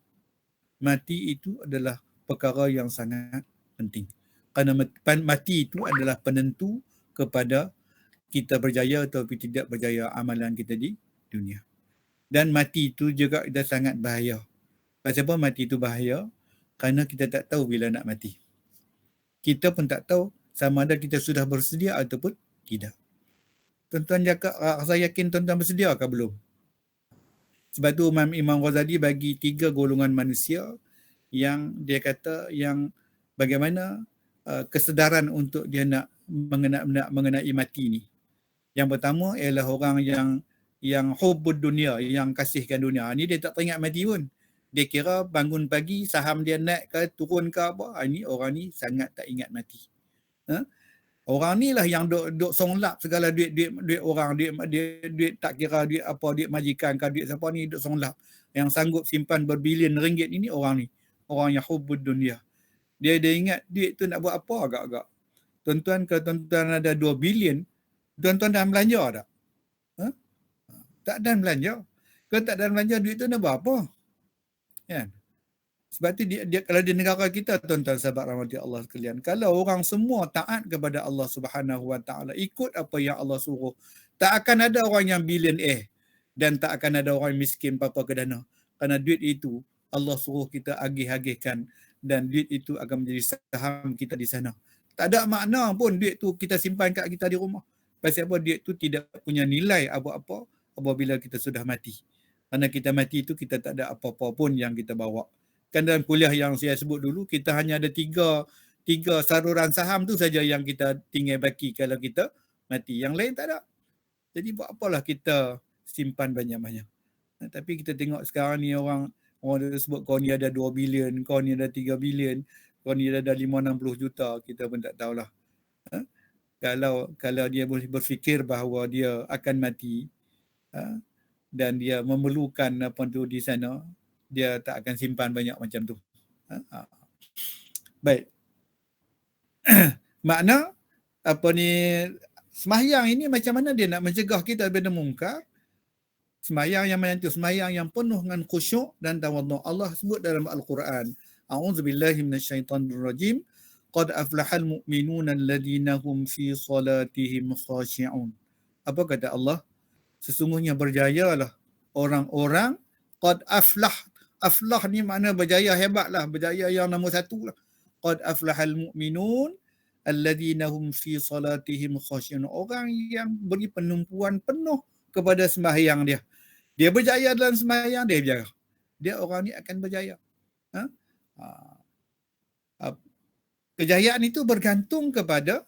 Speaker 3: Mati itu adalah perkara yang sangat penting. Kerana mati itu adalah penentu kepada kita berjaya atau tidak berjaya amalan kita di dunia. Dan mati itu juga dah sangat bahaya. Pasal apa mati itu bahaya? Kerana kita tak tahu bila nak mati. Kita pun tak tahu sama ada kita sudah bersedia ataupun tidak. Tuan-tuan saya yakin tuan-tuan bersedia ke belum? Sebab tu Imam Ghazali bagi 3 golongan manusia yang dia kata yang bagaimana kesedaran untuk dia nak mengenai mati ni. Yang pertama ialah orang yang hubbud dunia, yang kasihkan dunia. Ni dia tak teringat mati pun. Dia kira bangun pagi saham dia naik ke turun ke apa, ini orang ni sangat tak ingat mati. Orang ni lah yang duk songlap segala duit orang, duit tak kira duit apa, duit majikan ke duit siapa ni duk songlap. Yang sanggup simpan berbilion ringgit ini orang ni. Orang yang hubbud dunia. Dia ingat duit tu nak buat apa agak-agak. Tuan-tuan, kalau tuan-tuan ada 2 bilion, tuan-tuan dah belanja tak? Tak dah belanja. Kalau tak dah belanja, duit tu nak buat apa? Kan? Sebab tu dia kalau di negara kita, tuan-tuan sahabat rahmati Allah sekalian, kalau orang semua taat kepada Allah Subhanahu Wa Taala, ikut apa yang Allah suruh, tak akan ada orang yang billionaire dan tak akan ada orang miskin papa kedana. Kerana duit itu Allah suruh kita agih-agihkan dan duit itu akan menjadi saham kita di sana. Tak ada makna pun duit tu kita simpan kat kita di rumah. Pasal apa? Duit tu tidak punya nilai apa-apa apabila kita sudah mati. Kerana kita mati itu kita tak ada apa-apa pun yang kita bawa. Kan dalam kuliah yang saya sebut dulu, kita hanya ada tiga saluran saham tu saja yang kita tinggal baki kalau kita mati. Yang lain tak ada. Jadi buat apalah kita simpan banyak-banyak. Tapi kita tengok sekarang ni orang Orang dia sebut kau ni ada 2 bilion, kau ni ada 3 bilion, kau ni ada 5-60 juta, kita pun tak tahulah. Kalau dia boleh berfikir bahawa dia akan mati dan dia memerlukan apa tu di sana, dia tak akan simpan banyak macam tu. Baik. Makna apa ni, sembahyang ini macam mana dia nak mencegah kita daripada mungkar? Sembahyang yang mana tu? Sembahyang yang penuh dengan khusyuk dan tawadhu. Allah sebut dalam Al-Quran, A'udzubillahi minasyaitonirrajim. Qad aflahal mu'minuna alladhina hum fi salatihim khashi'un. Apa kata Allah? Sesungguhnya berjayalah orang-orang. Qad aflah. Aflah ni makna berjaya hebatlah, berjaya yang nombor 1 lah. Qad aflahal mu'minun alladhina hum fi salatihim khashi'un. Orang yang beri penumpuan penuh kepada sembahyang dia. Dia berjaya dalam sembahyang, dia berjaya. Dia orang ni akan berjaya. Kejayaan itu bergantung kepada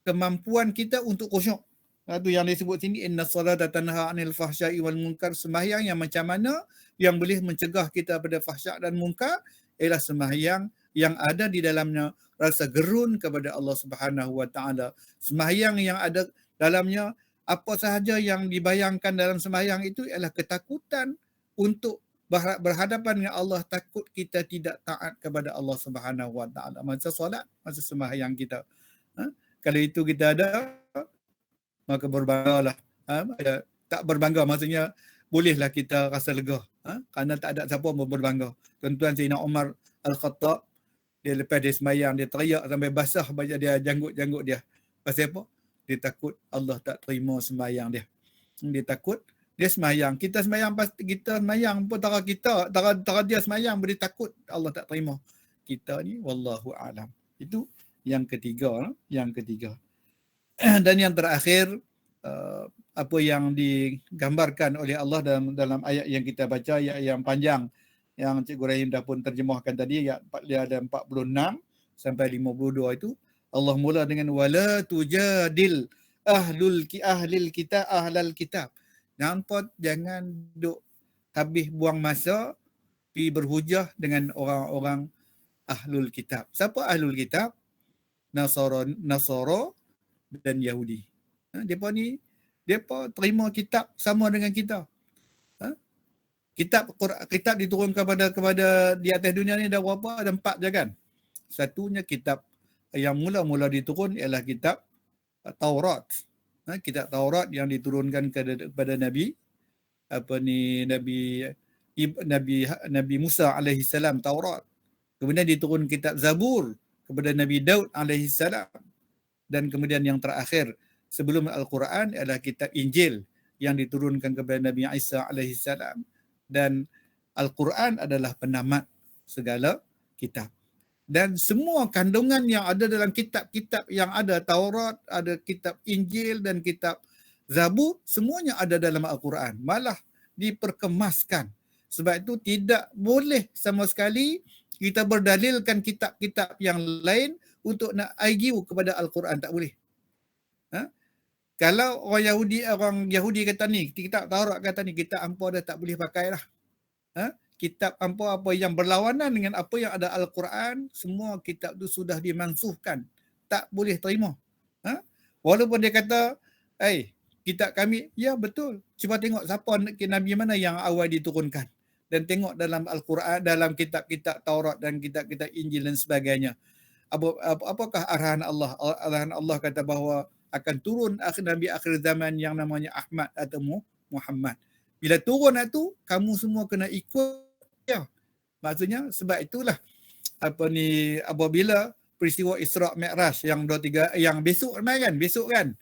Speaker 3: kemampuan kita untuk khusyuk. Itu yang disebut sini, inna salata tanha 'anil fahsya'i wal munkar. Sembahyang yang macam mana yang boleh mencegah kita pada fahsyak dan munkar ialah sembahyang yang ada di dalamnya rasa gerun kepada Allah Subhanahu wa taala. Sembahyang yang ada dalamnya apa sahaja yang dibayangkan dalam sembahyang itu ialah ketakutan untuk berhadapan dengan Allah, takut kita tidak taat kepada Allah Subhanahu wa taala masa solat, masa sembahyang kita. Kalau itu kita ada, maka berbanggalah. Tak berbangga maksudnya bolehlah kita rasa lega, kerana tak ada siapa pun berbangga. Tuan-tuan Sayyidina Umar Al-Khattab, dia lepas dia sembahyang, dia teriak sampai basah banyak dia janggut-janggut dia. Pasal apa? Dia takut Allah tak terima sembahyang dia. Dia takut dia sembahyang. Kita sembahyang pasti kita sembahyang pun tara kita, tara dia sembahyang boleh takut Allah tak terima. Kita ni wallahu alam. Itu yang ketiga, Dan yang terakhir, apa yang digambarkan oleh Allah dalam ayat yang kita baca, ayat yang panjang yang Cikgu Rahim dah pun terjemahkan tadi, ayat dia ada 46 sampai 52 itu. Allah mula dengan wala tujadil ahlal kitab. Jangan duk habis buang masa pergi berhujah dengan orang-orang ahlul kitab. Siapa ahlul kitab? Nasara dan Yahudi. Depa terima kitab sama dengan kita. Kitab diturunkan kepada di atas dunia ni ada berapa? Ada 4 je kan? Satunya kitab yang mula-mula diturun ialah kitab Taurat. Kitab Taurat yang diturunkan kepada Nabi Nabi Musa alaihi salam, Taurat. Kemudian diturun kitab Zabur kepada Nabi Daud alaihi salam. Dan kemudian yang terakhir sebelum Al-Quran adalah kitab Injil yang diturunkan kepada Nabi Isa alaihi salam. Dan Al-Quran adalah penamat segala kitab. Dan semua kandungan yang ada dalam kitab-kitab yang ada, Taurat, ada kitab Injil dan kitab Zabur, semuanya ada dalam Al-Quran. Malah diperkemaskan. Sebab itu tidak boleh sama sekali kita berdalilkan kitab-kitab yang lain untuk nak argue kepada Al-Quran. Tak boleh. Kalau orang Yahudi kata ni, kitab Taurat kata ni, kitab hampa dah tak boleh pakai lah. Kitab apa yang berlawanan dengan apa yang ada Al-Quran, semua kitab tu sudah dimansuhkan. Tak boleh terima. Walaupun dia kata, kitab kami, ya betul. Cuba tengok siapa Nabi mana yang awal diturunkan. Dan tengok dalam Al-Quran, dalam kitab-kitab Taurat dan kitab-kitab Injil dan sebagainya. Apakah arahan Allah? Arahan Allah kata bahawa akan turun Nabi akhir zaman yang namanya Ahmad atau Muhammad. Bila turun itu, kamu semua kena ikut. Ya. Maksudnya sebab itulah apabila peristiwa Isra' Mi'raj yang 2-3 yang besok kan?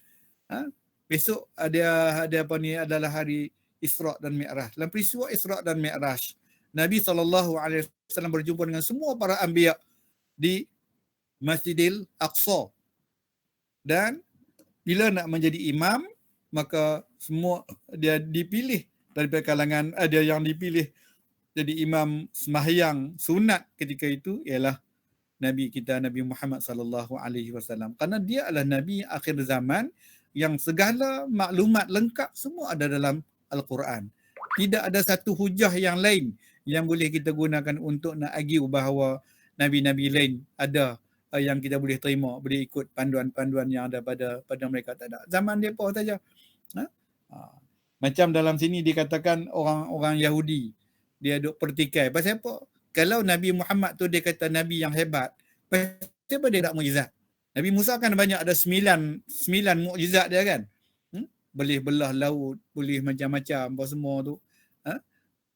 Speaker 3: Besok ada adalah hari Isra' dan Mi'raj. Dalam peristiwa Isra' dan Mi'raj, Nabi SAW berjumpa dengan semua para anbiya di Masjidil Aqsa. Dan bila nak menjadi imam, maka semua dia dipilih daripada kalangan ada yang dipilih jadi imam sembahyang sunat ketika itu ialah Nabi kita Nabi Muhammad sallallahu alaihi wasallam, kerana dia adalah nabi akhir zaman yang segala maklumat lengkap semua ada dalam Al-Quran. Tidak ada satu hujah yang lain yang boleh kita gunakan untuk nak argue bahawa nabi-nabi lain ada yang kita boleh terima, boleh ikut panduan-panduan yang ada pada mereka. Tak ada. Zaman mereka saja. Macam dalam sini dikatakan orang-orang Yahudi dia duk pertikai. Pasal apa? Kalau Nabi Muhammad tu dia kata Nabi yang hebat, pasal apa dia tak mukjizat? Nabi Musa kan banyak ada 9 mukjizat dia kan. Boleh belah laut, boleh macam-macam apa semua tu.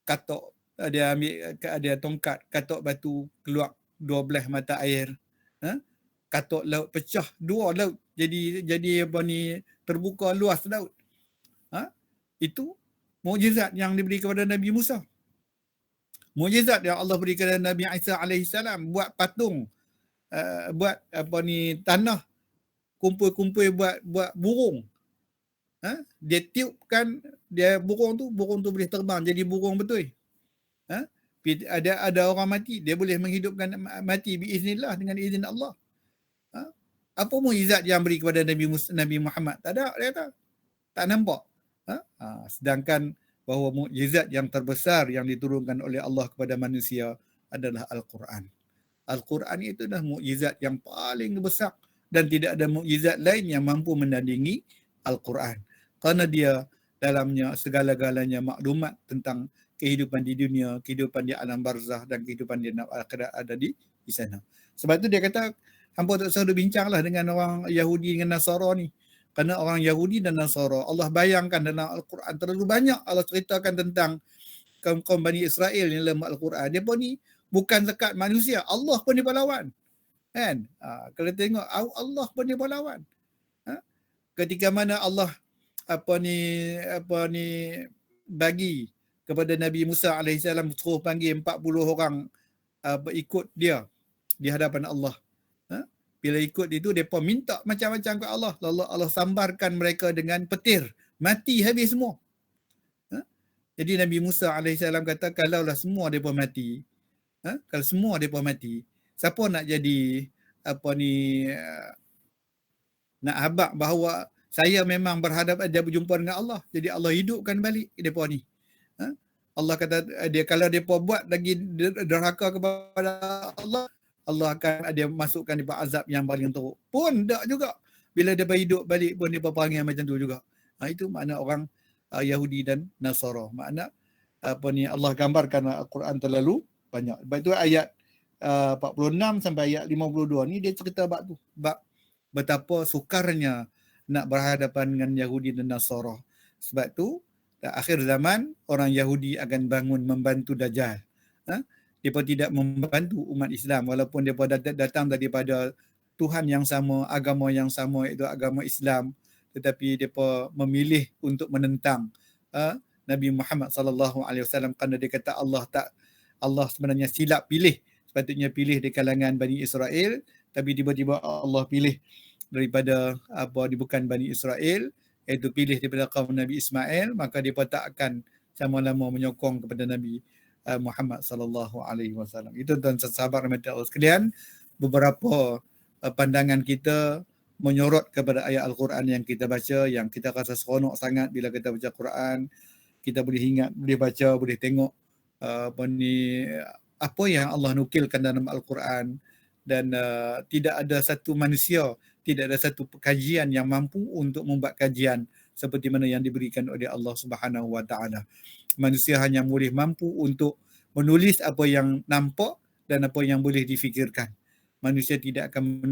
Speaker 3: Katok dia ambil dia tongkat, katok batu keluar 12 mata air. Katok laut pecah 2 laut. Jadi apa ni terbuka luas laut. Itu mukjizat yang diberi kepada Nabi Musa. Mukjizat yang Allah beri kepada Nabi Isa alaihissalam, buat patung, buat apa ni tanah, kumpul-kumpul buat burung. Dia tiupkan dia burung tu boleh terbang jadi burung betul. Ada orang mati, dia boleh menghidupkan mati biiznillah, dengan izin Allah. Apa mukjizat yang beri kepada Nabi Muhammad? Tak ada, dia kata. Tak nampak. Sedangkan bahawa mukjizat yang terbesar yang diturunkan oleh Allah kepada manusia adalah Al-Quran. Al-Quran itu adalah mukjizat yang paling besar dan tidak ada mukjizat lain yang mampu menandingi Al-Quran. Kerana dia dalamnya segala-galanya maklumat tentang kehidupan di dunia, kehidupan di alam barzah dan kehidupan di akhirat ada di sana. Sebab itu dia kata, hampa tak usah bincanglah dengan orang Yahudi dengan Nasara ni. Kerana orang Yahudi dan Nasara, Allah bayangkan dalam Al-Quran terlalu banyak Allah ceritakan tentang kaum Bani Israel yang dalam Al-Quran. Dia pun ni bukan dekat manusia, Allah pun dia pahlawan. Kan? Kalau tengok Allah pun dia pahlawan. Ketika mana Allah bagi kepada Nabi Musa alaihissalam suruh panggil 40 orang ikut dia di hadapan Allah. Bila ikut itu, mereka minta macam-macam ke Allah. Lalu Allah sambarkan mereka dengan petir. Mati habis semua. Jadi Nabi Musa alaihissalam kata, kalaulah semua mereka mati, kalau semua mereka mati, siapa nak jadi nak habaq bahawa saya memang berhadapan, dia berjumpa dengan Allah. Jadi Allah hidupkan balik mereka ni. Allah kata, kalau mereka buat lagi derhaka kepada Allah, Allah akan masukkan dia azab yang paling teruk. Pun tak juga. Bila dia hidup balik pun dia perangai macam tu juga. Itu makna orang Yahudi dan Nasara. Makna Allah gambarkan Al-Quran terlalu banyak. Sebab itu ayat 46 sampai ayat 52 ni dia cerita bab tu. Bab betapa sukarnya nak berhadapan dengan Yahudi dan Nasara. Sebab tu akhir zaman orang Yahudi akan bangun membantu Dajjal. Mereka tidak membantu umat Islam walaupun mereka datang daripada Tuhan yang sama, agama yang sama, iaitu agama Islam, tetapi mereka memilih untuk menentang Nabi Muhammad sallallahu alaihi wasallam kerana dia kata Allah sebenarnya silap pilih. Sepatutnya pilih di kalangan Bani Israel, tapi tiba-tiba Allah pilih daripada bukan Bani Israel, iaitu pilih daripada kaum Nabi Ismail, maka mereka tak akan sama-lama menyokong kepada Nabi Muhammad sallallahu alaihi wasallam. Itu tuan sahabat rahmat Allah sekalian, beberapa pandangan kita menyorot kepada ayat Al-Quran yang kita baca, yang kita rasa seronok sangat bila kita baca Quran. Kita boleh ingat, boleh baca, boleh tengok apa yang Allah nukilkan dalam Al-Quran, dan tidak ada satu manusia, tidak ada satu kajian yang mampu untuk membuat kajian seperti mana yang diberikan oleh Allah Subhanahu wa taala. Manusia hanya boleh mampu untuk menulis apa yang nampak dan apa yang boleh difikirkan. Manusia tidak akan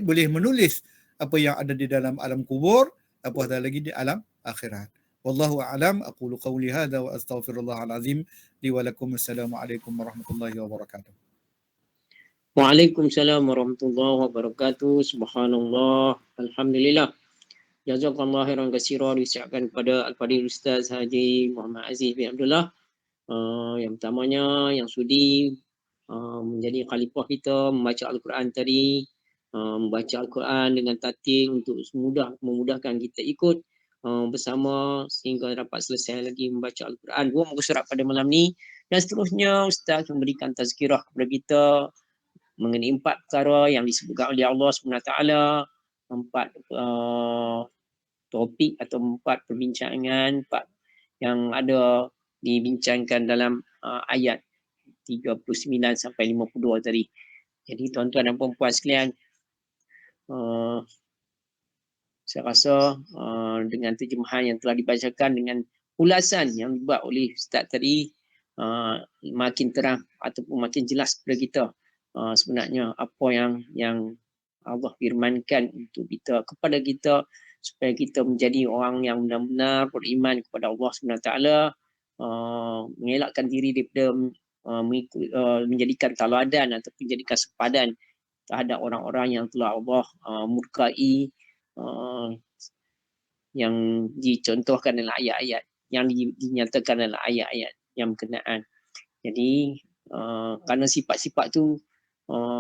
Speaker 3: boleh menulis apa yang ada di dalam alam kubur, apatah lagi di alam akhirat. Wallahu a'lam. Aqulu qawli hadza wa astaghfirullahal azim li wa lakum. Assalamualaikum warahmatullahi wabarakatuh.
Speaker 1: Waalaikumsalam warahmatullahi wabarakatuh. Subhanallah. Alhamdulillah. Jazakallah khairan katsira, disiapkan kepada Al-Fadhil Ustaz Haji Muhammad Aziz bin Abdullah. Yang pertamanya yang sudi menjadi khalifah kita membaca Al-Quran tadi, membaca Al-Quran dengan tartil untuk memudahkan kita ikut bersama sehingga dapat selesai lagi membaca Al-Quran 2 muka surat pada malam ni. Dan seterusnya Ustaz memberikan tazkirah kepada kita mengenai 4 perkara yang disebutkan oleh Allah SWT, 4 topik atau 4 perbincangan, 4 yang ada dibincangkan dalam ayat 39 sampai 52 tadi. Jadi tuan-tuan dan puan-puan sekalian, saya rasa dengan terjemahan yang telah dibacakan dengan ulasan yang dibuat oleh Ustaz tadi, makin terang ataupun makin jelas kepada kita sebenarnya apa yang Allah firmankan untuk kita, kepada kita, supaya kita menjadi orang yang benar-benar beriman kepada Allah SWT, mengelakkan diri daripada menjadikan teladan ataupun menjadikan sepadan terhadap orang-orang yang telah Allah murkai, yang dicontohkan dalam ayat-ayat, yang dinyatakan dalam ayat-ayat yang berkenaan. Jadi kerana sifat-sifat tu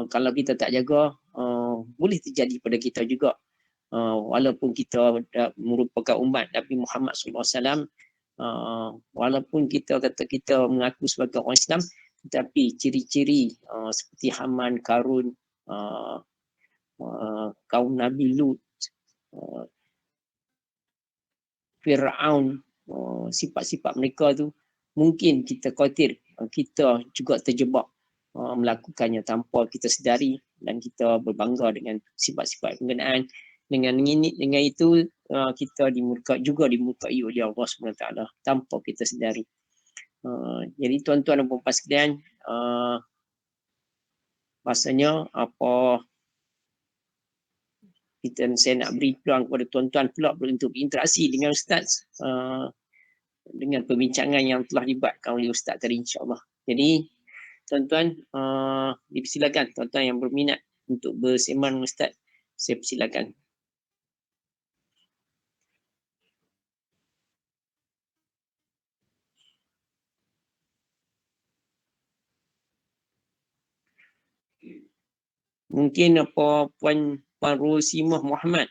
Speaker 1: kalau kita tak jaga, boleh terjadi pada kita juga. Walaupun kita merupakan umat Nabi Muhammad SAW, walaupun kita kata kita mengaku sebagai orang Islam, tetapi ciri-ciri seperti Haman, Karun, kaum Nabi Lut, Fir'aun, sifat-sifat mereka tu mungkin kita khawatir kita juga terjebak melakukannya tanpa kita sedari, dan kita berbangga dengan sifat-sifat berkenaan. Dengan itu kita dimurkai oleh Allah SWT tanpa kita sedari. Jadi tuan-tuan dan puan-puan sekalian, rasanya saya nak beri peluang kepada tuan-tuan pula untuk berinteraksi dengan Ustaz dengan perbincangan yang telah dibuatkan oleh Ustaz tadi, insyaAllah. Jadi tuan-tuan, dipersilakan tuan-tuan yang berminat untuk bersembang dengan Ustaz, saya persilakan. Mungkin Puan Rosimah Muhammad,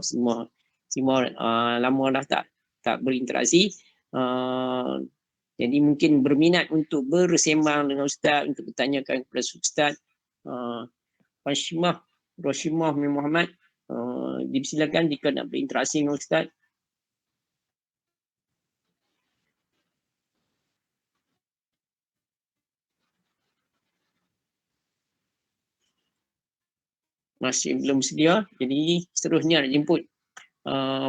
Speaker 1: Simah lama dah tak berinteraksi, jadi mungkin berminat untuk bersembang dengan Ustaz, untuk bertanyakan kepada Ustaz. Puan Rosimah Muhammad, dipersilakan jika nak berinteraksi dengan Ustaz. Masih belum sedia, jadi seterusnya nak jemput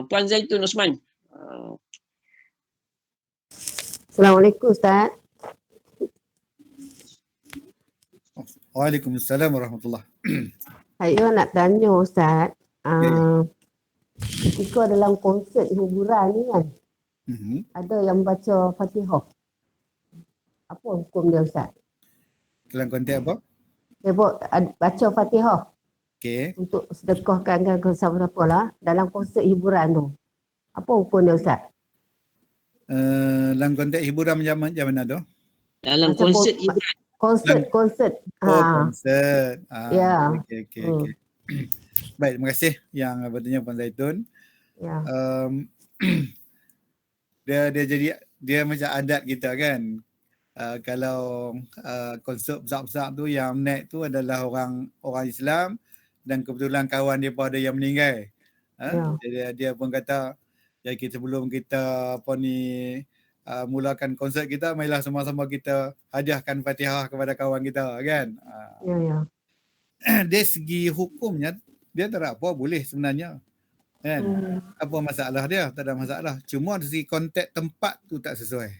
Speaker 1: Puan Zaitun Osman.
Speaker 2: Assalamualaikum Ustaz.
Speaker 3: Waalaikumsalam warahmatullahi.
Speaker 2: Saya nak tanya Ustaz, ketika dalam konsert hiburan ni kan, ada yang baca Fatihah. Apa hukum dia Ustaz?
Speaker 3: Dalam konteks apa?
Speaker 2: Dia baca Fatihah.
Speaker 3: Okey.
Speaker 2: Untuk sedekahkan ke siapa-siapa lah dalam konsert hiburan tu. Apa hukum dia Ustaz?
Speaker 3: Dalam konteks hiburan macam mana tu?
Speaker 1: Dalam konsert hiburan.
Speaker 2: Konsert.
Speaker 3: Konsert.
Speaker 2: Ya.
Speaker 3: Okey. Baik, terima kasih yang bertanya Puan Zaitun.
Speaker 2: Ya.
Speaker 3: Dia macam adat kita kan. Kalau konsert besar-besar tu yang naik tu adalah orang Islam, dan kebetulan kawan dia pada yang meninggal. Jadi dia pun kata, jadi sebelum kita mulakan konsert kita, marilah sama-sama kita hadiahkan Fatihah kepada kawan kita kan.
Speaker 2: Ya.
Speaker 3: Dari segi hukumnya dia tak ada apa, boleh sebenarnya. Kan? Apa masalah dia? Tak ada masalah. Cuma dari segi konteks tempat tu tak sesuai.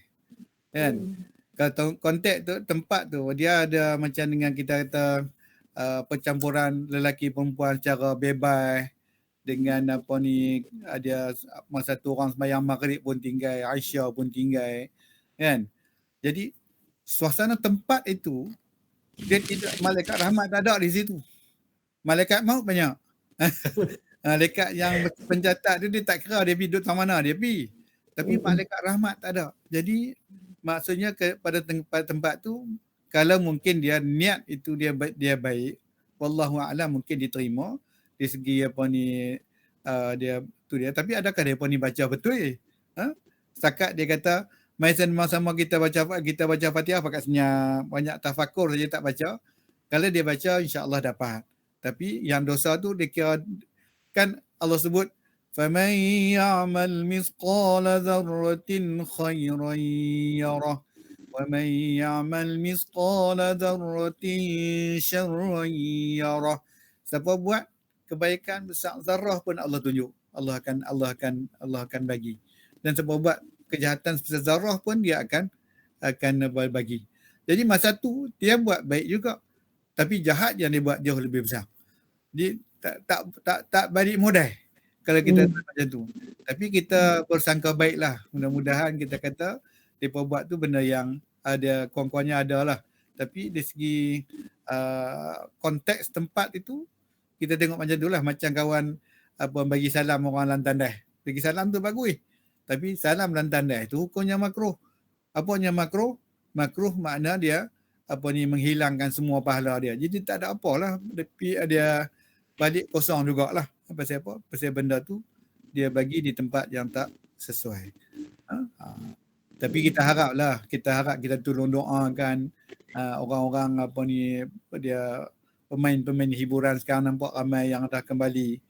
Speaker 3: Kan? Kalau konteks tu, tempat tu, dia ada macam dengan kita kata percampuran lelaki perempuan secara bebas, dengan ada masa tu orang sembahyang maghrib pun tinggal, Aisyah pun tinggal kan. Jadi suasana tempat itu dia tidak, malaikat rahmat tak ada di situ. Malaikat maut banyak. Malaikat yang pencatat tu dia tak kira dia pergi duduk mana dia pergi. Tapi malaikat rahmat tak ada. Jadi maksudnya pada tempat tu, kalau mungkin dia niat itu dia baik, wallahu a'lam, mungkin diterima dari segi dia tu dia. Tapi adakah dia baca betul? Setakat dia kata mai sama-sama kita baca Fatihah pakai senyap, banyak tafakur saja tak baca. Kalau dia baca insya-Allah dapat. Tapi yang dosa tu dia kira, kan Allah sebut فَمَنْ يَعْمَلْ مِثْقَالَ ذَرَّةٍ خَيْرًا يَرَهُ وَمَنْ يَعْمَلْ مِثْقَالَ ذَرَّةٍ شَرًّا يَرَهُ. Siapa buat kebaikan besar zarah pun Allah tunjuk. Allah akan bagi. Dan siapa buat kejahatan sebesar zarah pun dia akan bagi. Jadi masa tu dia buat baik juga, tapi jahat yang dia buat jauh lebih besar. Dia tak balik modal kalau kita macam tu. Tapi kita bersangka baiklah. Mudah-mudahan kita kata mereka buat tu benda yang ada kurang-kurangnya ada lah. Tapi dari segi konteks tempat itu kita tengok macam tu lah. Macam kawan bagi salam orang Lantandai. Bagi salam tu bagus. Tapi salam Lantandai tu hukumnya makruh. Apanya makruh? Makruh makna dia menghilangkan semua pahala dia. Jadi tak ada apalah. Tapi dia balik kosong jugalah. Pasal apa? Pasal benda tu dia bagi di tempat yang tak sesuai. Tapi kita harap kita tolong doakan orang-orang dia pemain hiburan sekarang nampak ramai yang dah kembali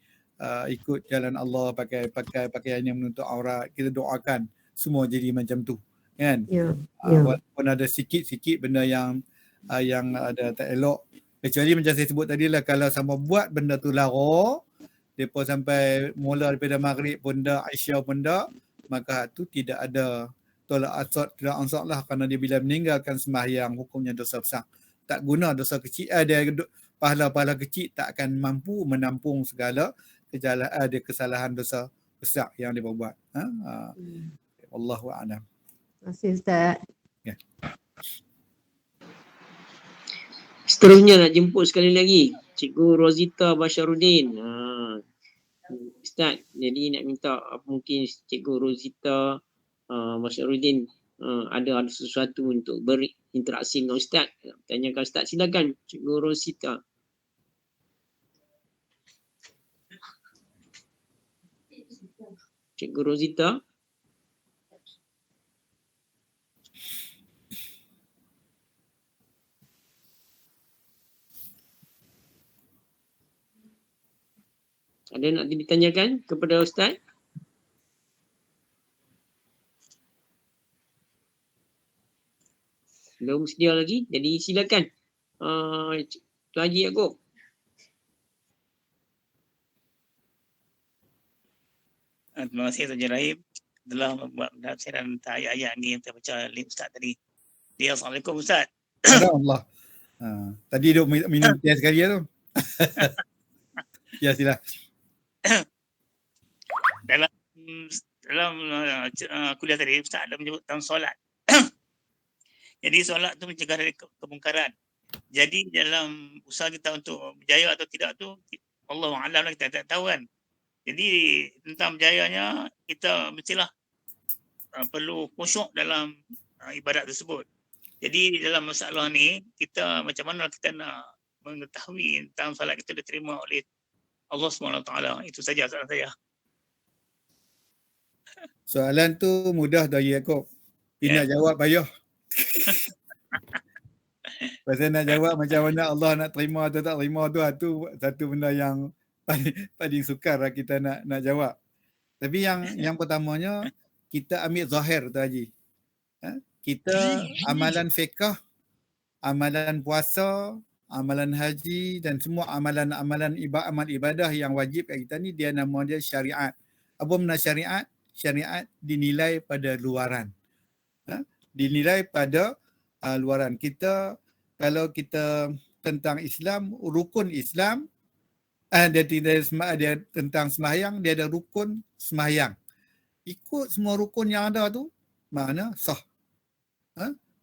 Speaker 3: ikut jalan Allah pakai pakaian yang menutup aurat. Kita doakan semua jadi macam tu, kan? Walaupun ada sikit-sikit benda yang ada tak elok. Kecuali macam saya sebut tadi lah, kalau sama buat benda tu lara, depa sampai mula daripada maghrib pun dah, Aisyah pun dah, maka tu tidak ada tolak ansar lah, kerana dia bila meninggalkan sembahyang hukumnya dosa besar. Tak guna dosa kecil, dia pahala-pahala kecil tak akan mampu menampung segala kesalahan dosa besar yang dia buat. Wallahu a'lam.
Speaker 2: Terima kasih Ustaz.
Speaker 3: Ya.
Speaker 1: Seterusnya nak jemput sekali lagi Cikgu Rozita Basharuddin. Ustaz, jadi nak minta mungkin Cikgu Rozita Basharuddin ada sesuatu untuk berinteraksi dengan Ustaz. Tanyakan Ustaz, silakan Cikgu Rozita. Cikgu Rozita. Ada nak ditanyakan kepada Ustaz? Belum sedia lagi. Jadi silakan Tuan Haji Yaakob.
Speaker 4: Terima kasih Tuan Haji Rahim telah membuat penafsiran ayat-ayat ni yang terbaca oleh Ustaz tadi. Assalamualaikum Ustaz.
Speaker 3: Allah. Tadi duk minum teh sekali tu. Ya, sila.
Speaker 4: Dalam kuliah tadi Ustaz ada menyebut tentang solat. Jadi solat tu mencegah dari kemungkaran. Jadi dalam usaha kita untuk berjaya atau tidak tu Allahu a'lam, kita tak tahu kan. Jadi tentang berjayanya kita mestilah perlu khusyuk dalam ibadat tersebut. Jadi dalam masalah ni kita macam mana kita nak mengetahui tentang solat kita diterima oleh Allah SWT. Itu saja soalan saya.
Speaker 3: Soalan tu mudah dari Yaakob. Nak jawab payah. Pasal nak jawab macam mana Allah nak terima atau tak terima tu satu benda yang paling sukar lah kita nak jawab. Tapi yang pertamanya kita ambil zahir tu Haji. Kita amalan fiqh, amalan puasa, amalan haji dan semua amalan ibadah yang wajib kat kita ni dia nama dia syariat. Apa makna syariat? Syariat dinilai pada luaran. Dinilai pada luaran. Kita kalau kita tentang Islam, rukun Islam, dia tentang sembahyang, dia ada rukun sembahyang. Ikut semua rukun yang ada tu, mana sah.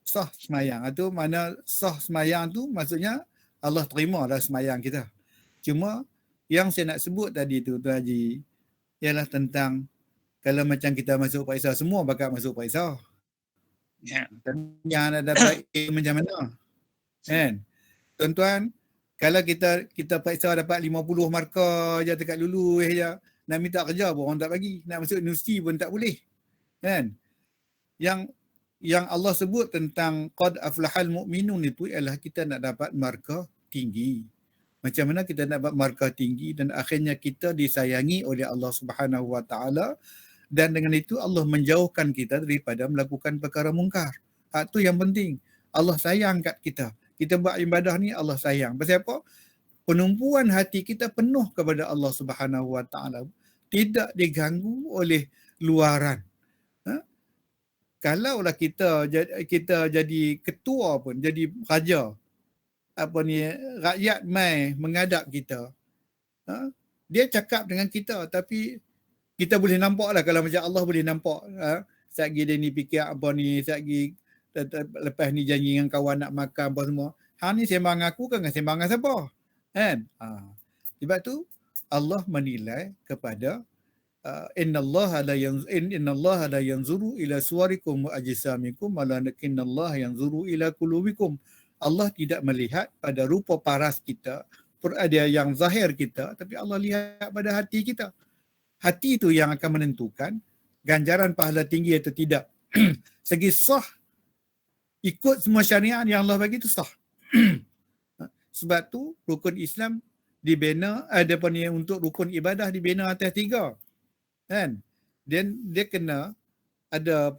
Speaker 3: Sah sembahyang. Itu mana sah sembahyang tu maksudnya Allah terima dah sembahyang kita. Cuma yang saya nak sebut tadi tu Tuan Haji ialah tentang kalau macam kita masuk periksa, semua bakat masuk periksa. Yang ada dapat macam mana? Kan? Tuan-tuan, kalau kita periksa dapat 50 markah je dekat lulus je, nak minta kerja pun orang tak bagi, nak masuk universiti pun tak boleh. Kan? Yang Allah sebut tentang qad aflahal mu'minun itu ialah kita nak dapat markah tinggi. Macam mana kita nak dapat markah tinggi dan akhirnya kita disayangi oleh Allah Subhanahu Wa Taala, dan dengan itu Allah menjauhkan kita daripada melakukan perkara mungkar. Itu yang penting. Allah sayang kat kita. Kita buat ibadah ni Allah sayang. Pasal apa? Penumpuan hati kita penuh kepada Allah Subhanahu Wa Taala, tidak diganggu oleh luaran. Kalaulah kita jadi ketua pun, jadi raja, rakyat mai menghadap kita, dia cakap dengan kita, tapi kita boleh nampak lah, kalau macam Allah boleh nampak, satgi dia ni fikir apa ni, satgi lepas ni janji dengan kawan nak makan apa semua, hang ni sembang aku kan, sembang dengan siapa kan? Sebab tu Allah menilai kepada innallaha la yanzuru ila suwarikum wa ajsamikum walakinnallaha yanzuru ila qulubikum. Allah tidak melihat pada rupa paras kita, ada yang zahir kita, tapi Allah lihat pada hati kita. Hati itu yang akan menentukan ganjaran pahala tinggi atau tidak. Segi sah, ikut semua syariat yang Allah bagi itu sah. Sebab tu rukun Islam dibina, untuk rukun ibadah dibina atas 3. Kan? Dan dia kena ada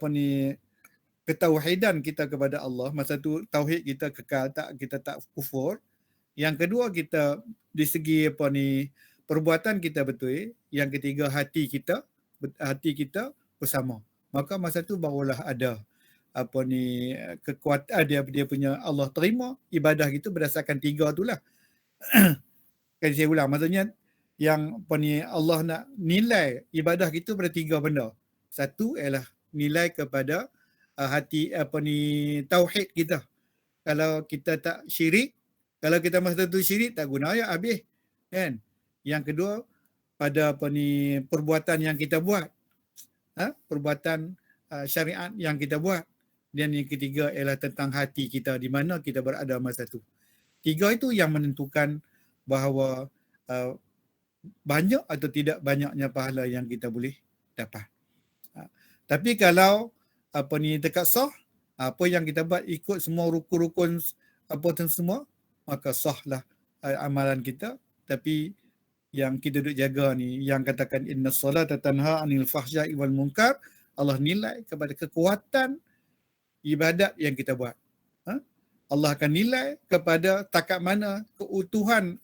Speaker 3: ketauhidan kita kepada Allah. Masa tu tauhid kita kekal, kita tak kufur. Yang kedua, kita di segi perbuatan kita betul. Yang ketiga, hati kita bersama. Maka masa tu barulah ada kekuatan dia punya, Allah terima ibadah gitu berdasarkan 3 tu lah. Kan saya ulang, maksudnya yang Allah nak nilai ibadah kita pada 3 benda. Satu ialah nilai kepada hati tauhid kita. Kalau kita tak syirik, kalau kita masa tu syirik, tak guna ya, habis kan. Yang kedua, pada perbuatan yang kita buat, perbuatan syariat yang kita buat. Dan yang ketiga ialah tentang hati kita, di mana kita berada masa tu. 3 itu yang menentukan bahawa banyak atau tidak banyaknya pahala yang kita boleh dapat. Tapi kalau dekat sah, apa yang kita buat ikut semua rukun-rukun semua, maka sahlah amalan kita. Tapi yang kita duk jaga ni, yang katakan inna solata tanha anil fahsya'i wal munkar, Allah nilai kepada kekuatan ibadat yang kita buat. Allah akan nilai kepada takat mana keutuhan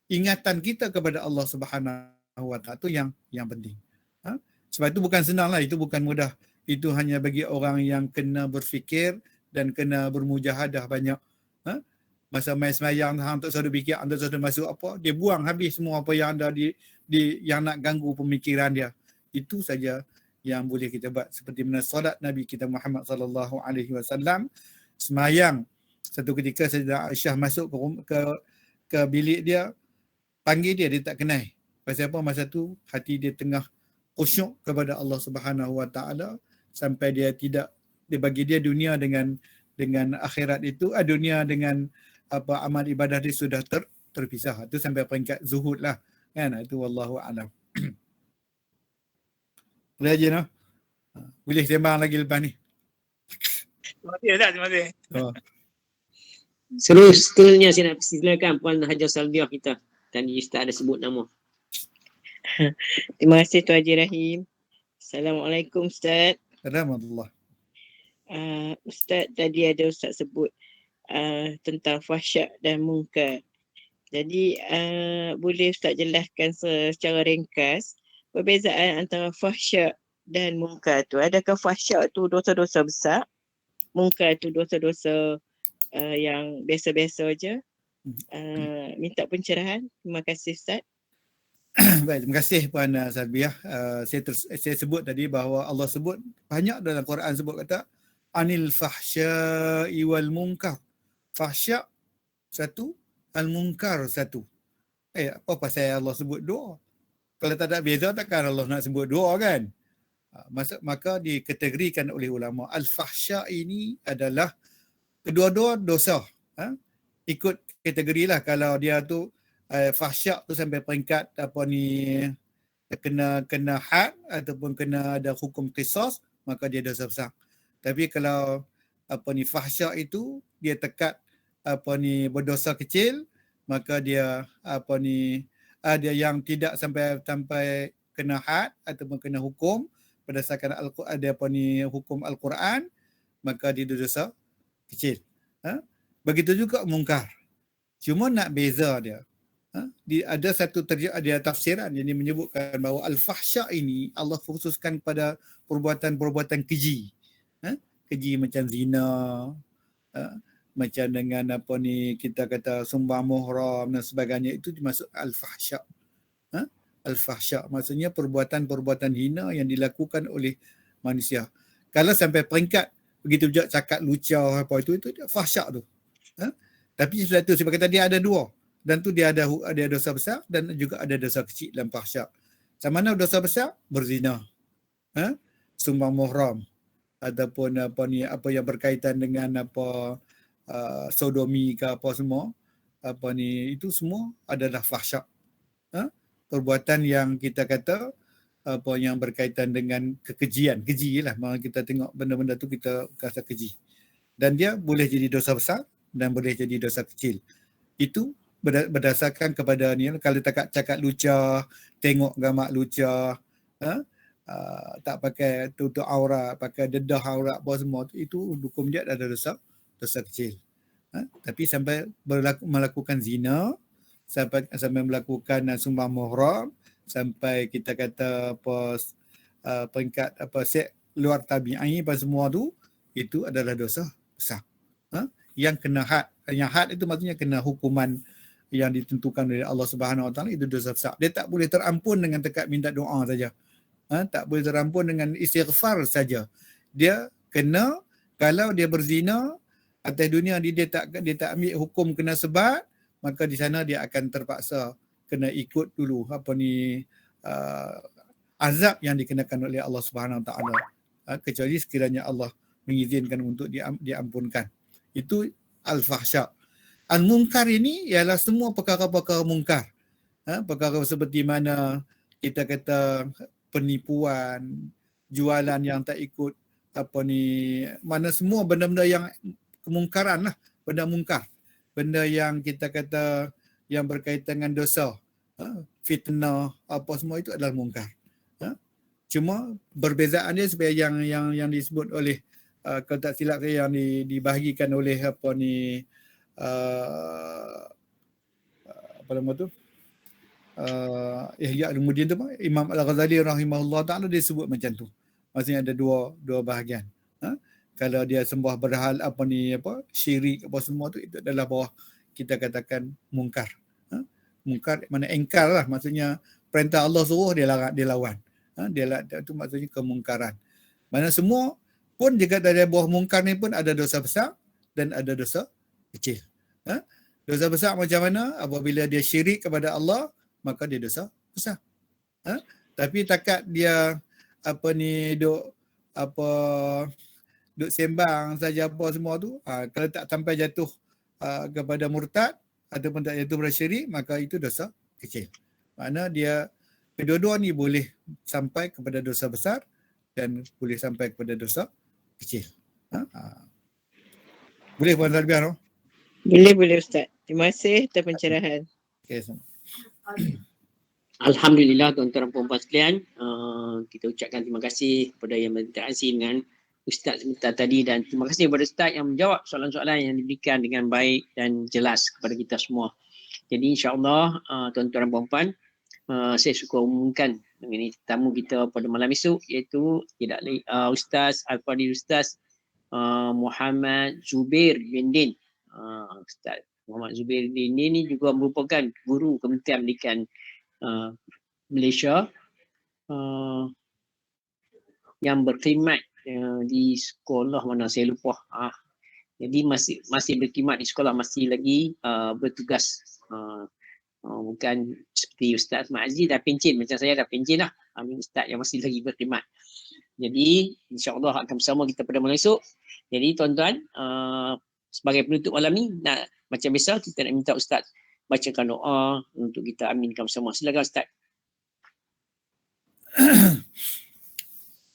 Speaker 3: ingatan kita kepada Allah Subhanahu Wa Taala. Itu yang penting. Sebab itu bukan senang lah, itu bukan mudah. Itu hanya bagi orang yang kena berfikir dan kena bermujahadah banyak. Masa main semayang, hang tak sudah fikir, hang tak sudah masuk apa, dia buang habis semua apa yang ada di yang nak ganggu pemikiran dia. Itu saja yang boleh kita buat. Seperti mana solat Nabi kita Muhammad sallallahu alaihi wasallam, semayang. Satu ketika Sayyidah Aisyah masuk ke bilik dia, panggil dia tak kenal. Pasal apa? Masa tu hati dia tengah khusyuk kepada Allah Subhanahu Wa Taala, sampai dia bagi dia dunia dengan akhirat itu, dunia dengan amal ibadah dia sudah terpisah. Itu sampai peringkat zuhud lah. Kan? Itu wallahu a'lam. Boleh je no? Boleh sembang lagi lepas ni.
Speaker 4: Terima kasih Ustaz, terima kasih.
Speaker 1: Seterusnya saya nak silakan Puan Hajar Salbiah kita. Tadi Ustaz ada sebut nama.
Speaker 5: Terima kasih Tuan Haji Rahim. Assalamualaikum Ustaz.
Speaker 3: Alhamdulillah.
Speaker 5: Ustaz tadi ada Ustaz sebut tentang fahsyak dan munkar. Jadi boleh Ustaz jelaskan secara ringkas perbezaan antara fahsyak dan munkar tu? Adakah fahsyak tu dosa-dosa besar, munkar tu dosa-dosa yang biasa-biasa aja? Minta pencerahan. Terima kasih Ustaz.
Speaker 3: Baik, terima kasih Puan Salbiah. Saya sebut tadi bahawa Allah sebut banyak dalam Quran sebut kata anil fahsya'i wal munkar. Fahsyak satu, al munkar satu. Apa pasal Allah sebut dua? Kalau tak ada beza takkan Allah nak sebut dua kan? Maka dikategorikan oleh ulama al-fahsya ini adalah kedua-dua dosa. Ikut kategori lah. Kalau dia tu fahsyak tu sampai peringkat kena had ataupun kena ada hukum qisas, maka dia dosa besar. Tapi kalau fahsyak itu dia tekat berdosa kecil, maka dia ada yang tidak sampai kena had ataupun kena hukum berdasarkan hukum Al-Quran, maka dia dosa kecil. Begitu juga mungkar. Cuma nak beza dia. Ada satu ada tafsiran yang menyebutkan bahawa al-fahsya ini Allah khususkan pada perbuatan-perbuatan keji. Keji macam zina, macam dengan kita kata sumbang muhram dan sebagainya, itu dimasuk al-fahsya. Al-fahsya maksudnya perbuatan-perbuatan hina yang dilakukan oleh manusia. Kalau sampai peringkat begitu juga cakap lucah apa itu fahsya tu. Tapi sudah tu sebab kata dia ada dua, dan tu dia ada dosa besar dan juga ada dosa kecil dalam fahsya. Macam mana dosa besar? Berzina, sumbang muhram, ataupun apa yang berkaitan dengan sodomi ke apa semua, itu semua adalah fahsya. Perbuatan yang kita kata yang berkaitan dengan kekejian, keji lah. Maksudnya kita tengok benda-benda tu kita kata keji. Dan dia boleh jadi dosa besar dan boleh jadi dosa kecil. Itu berdasarkan kepada ni, kalau cakap lucah, tengok gambar lucah, tak pakai tutup aurat, pakai dedah aurat apa semua tu, itu hukum dia ada dosa kecil. Tapi sampai melakukan zina, sampai melakukan sumbang muhram, sampai kita kata peringkat seks luar tabi'i apa semua tu, itu adalah dosa besar. Yang kena had, yang had itu maksudnya kena hukuman yang ditentukan oleh Allah Subhanahu Wa Taala, itu dosa besar. Dia tak boleh terampun dengan dekat minta doa saja. Tak boleh terampun dengan istighfar saja. Dia kena, kalau dia berzina atas dunia dia tak ambil hukum kena sebat, maka di sana dia akan terpaksa kena ikut dulu azab yang dikenakan oleh Allah Subhanahu Wa Taala, kecuali sekiranya Allah mengizinkan untuk diampunkan. Itu al-fahsya. Al-munkar ini ialah semua perkara-perkara mungkar. Perkara seperti mana kita kata penipuan, jualan yang tak ikut mana semua benda-benda yang kemungkaran lah, benda mungkar. Benda yang kita kata yang berkaitan dengan dosa, fitnah, apa semua itu adalah mungkar. Cuma perbezaan dia seperti yang disebut oleh kalau tak silap saya, yang dibahagikan oleh apa nama tu, Ihya Ulumuddin tu, Imam Al-Ghazali rahimahullah ta'ala, dia sebut macam tu. Maksudnya ada dua bahagian. Kalau dia sembah berhal syirik apa semua tu, itu adalah bawah kita katakan mungkar. Mungkar mana engkar lah, maksudnya perintah Allah suruh dia lawan. Itu maksudnya kemungkaran. Mana semua pun jika dari bawah mungkar ni pun ada dosa besar dan ada dosa kecil. Dosa besar macam mana? Apabila dia syirik kepada Allah, maka dia dosa besar. Tapi takat dia duk sembang saja apa semua tu, kalau tak sampai jatuh kepada murtad ataupun tak jatuh pada syirik, maka itu dosa kecil. Makna dia kedua-dua ni boleh sampai kepada dosa besar dan boleh sampai kepada dosa kecil. Boleh Puan Talbiah?
Speaker 5: Boleh Ustaz. Terima kasih atas pencerahan.
Speaker 3: Okay.
Speaker 1: Alhamdulillah tuan-tuan dan puan-puan sekalian, kita ucapkan terima kasih kepada yang berinteraksi dengan Ustaz sebentar tadi, dan terima kasih kepada Ustaz yang menjawab soalan-soalan yang diberikan dengan baik dan jelas kepada kita semua. Jadi insya-Allah tuan-tuan dan puan-puan, saya suka umumkan mengenai tetamu kita pada malam esok, iaitu tidak Ustaz Al-Fadhil Ustaz Muhammad Zubair bin Din. Ustaz Muhammad Zubair bin Din ini juga merupakan guru Kementerian Pendidikan Malaysia yang berkhidmat di sekolah mana saya lupa. Jadi masih berkhidmat di sekolah, masih lagi bertugas. Bukan seperti Ustaz Ahmad Aziz dah pencen, macam saya dah pencen lah. Ustaz yang masih lagi berkhidmat. Jadi insya-Allah akan bersama kita pada malam esok. Jadi tuan-tuan, sebagai penutup malam ni, macam biasa kita nak minta Ustaz bacakan doa untuk kita aminkan bersama. Silakan Ustaz.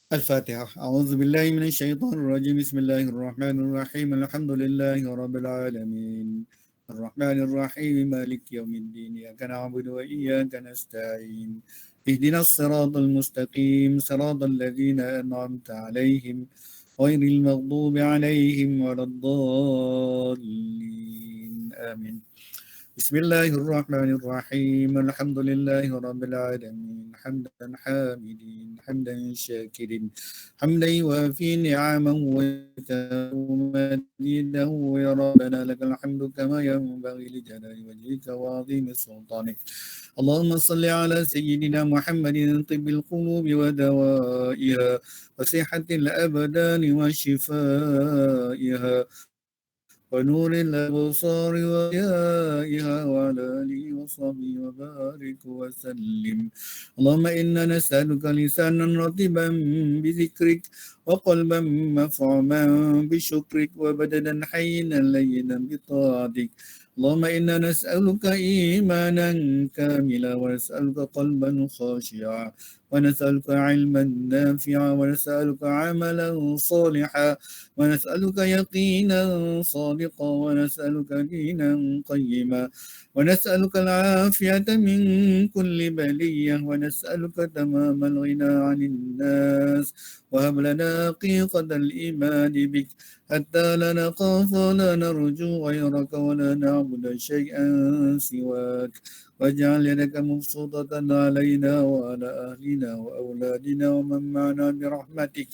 Speaker 3: Al-Fatihah. A'udzubillahi minasyaitonirrajim. Bismillahirrahmanirrahim. Alhamdulillahirabbil alamin. الرحمن الرحيم مالك يوم الدين إياك نعبد وإياك نستعين اهدنا الصراط المستقيم صراط الذين أنعمت عليهم غير المغضوب عليهم ولا الضالين آمين. بسم الله الرحمن الرحيم الحمد لله رب العالمين حمدا حامدين حمدا شاكرين حمدا يوافي نعمه ومجيده يا ربنا لك الحمد كما ينبغي لجلال وجهك وعظيم سلطانك. اللهم صل على سيدنا محمد طب القلوب ودوائها وصحة الأبدان وشفائها ونور الأبصار وضيائها وعلى آله وصحبه وبارك وسلم. اللهم إنا نسألك لسانا رطبا بذكرك وقلبا مفعما بشكرك وبدنا حينا لينا بطاعتك. اللهم إنا نسألك إيمانا كاملا ونسألك قلبا خاشعا ونسألك علما نافعا ونسألك عملا صالحا ونسألك يقينا صادقا ونسألك دينا قيما ونسألك العافية من كل بلية ونسألك تمام الغنى عن الناس وهب لنا حقيقة الإيمان بك حتى لا نخاف ولا نرجو غيرك ولا نعبد شيئا سواك واجعل يدك مبسوطة علينا وعلى أهلنا وأولادنا ومن معنا برحمتك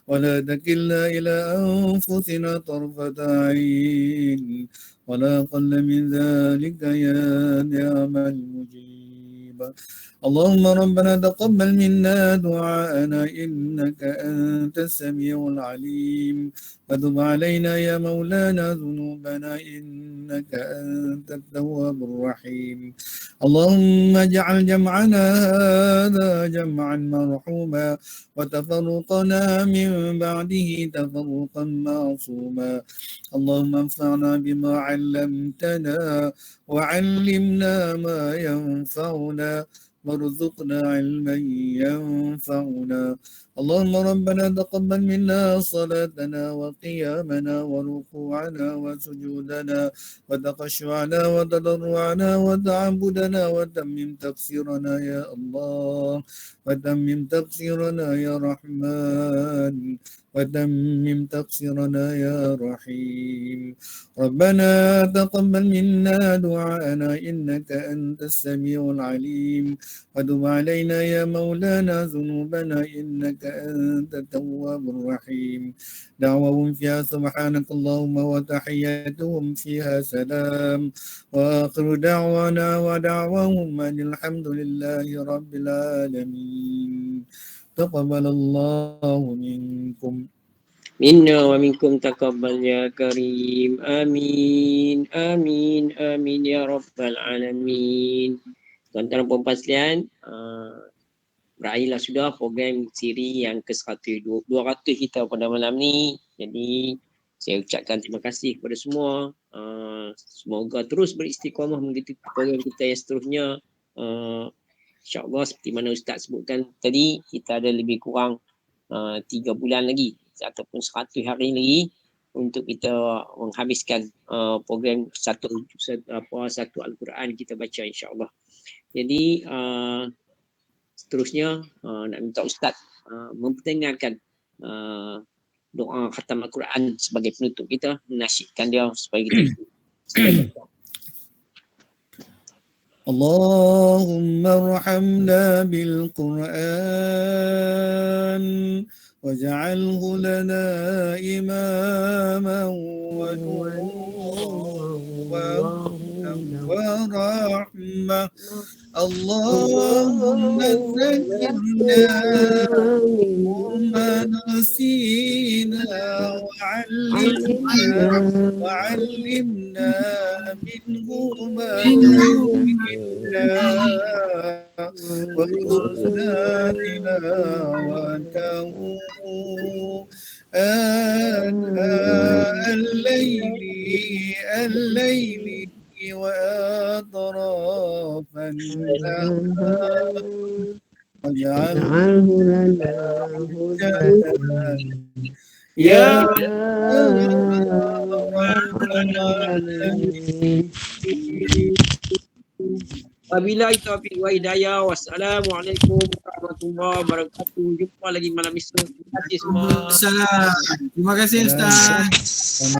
Speaker 3: ولا تكلنا إلى أنفسنا طرفة عين ولا أقل من ذلك يا نعم المجيب. اللهم ربنا تقبل منا دعاءنا إنك أنت السميع العليم وتب علينا يا مولانا ذنوبنا إنك أنت التواب الرحيم. اللهم اجعل جمعنا هذا جمعا مرحوما وتفرقنا من بعده تفرقا معصوما. اللهم انفعنا بما علمتنا وعلمنا ما ينفعنا وارزقنا علما ينفعنا. اللهم ربنا تقبل منا صلاتنا وقيامنا وركوعنا وسجودنا وتخشعنا وتضرعنا وتعبدنا وتمم تقصيرنا يا الله وتمم تقصيرنا يا رحمن وتمم تقصيرنا يا رحيم. ربنا تقبل منا دعاءنا إنك أنت السميع العليم وتب علينا يا مولانا ذنوبنا إنك أنت التواب الرحيم. دعوهم فيها سبحانك اللهم وتحياتهم فيها سلام وآخر دعوانا ودعواهم أن الحمد لله رب العالمين. تقبل الله منكم
Speaker 1: منا ومنكم تقبل يا كريم آمين آمين آمين يا رب العالمين. Tuan-tuan dan puan-puan sekalian, berakhirlah sudah program siri yang ke-200 kita pada malam ni. Jadi saya ucapkan terima kasih kepada semua. Semoga terus beristiqamah mengikuti program kita yang seterusnya. InsyaAllah seperti mana Ustaz sebutkan tadi, kita ada lebih kurang 3 bulan lagi ataupun 100 hari lagi untuk kita menghabiskan program satu Al-Quran kita baca insyaAllah. Jadi seterusnya nak minta Ustaz memperdengarkan doa khatam Al-Quran sebagai penutup kita, menasyidkan dia supaya kita
Speaker 3: اللهم ارحمنا بالقرآن واجعله لنا إماما ونورا ورحمة. اللهم ذكرنا وما نسينا وعلمنا منه ما جهلنا وارزقنا تلاوته آناء الليل وأطراف النهار واجعله لنا هدى يا رب
Speaker 1: Wabillahi taufiq wa hidayah. Wassalamualaikum warahmatullahi wabarakatuh. Jumpa lagi malam esok. Terima kasih semua.
Speaker 3: Terima kasih Ustaz.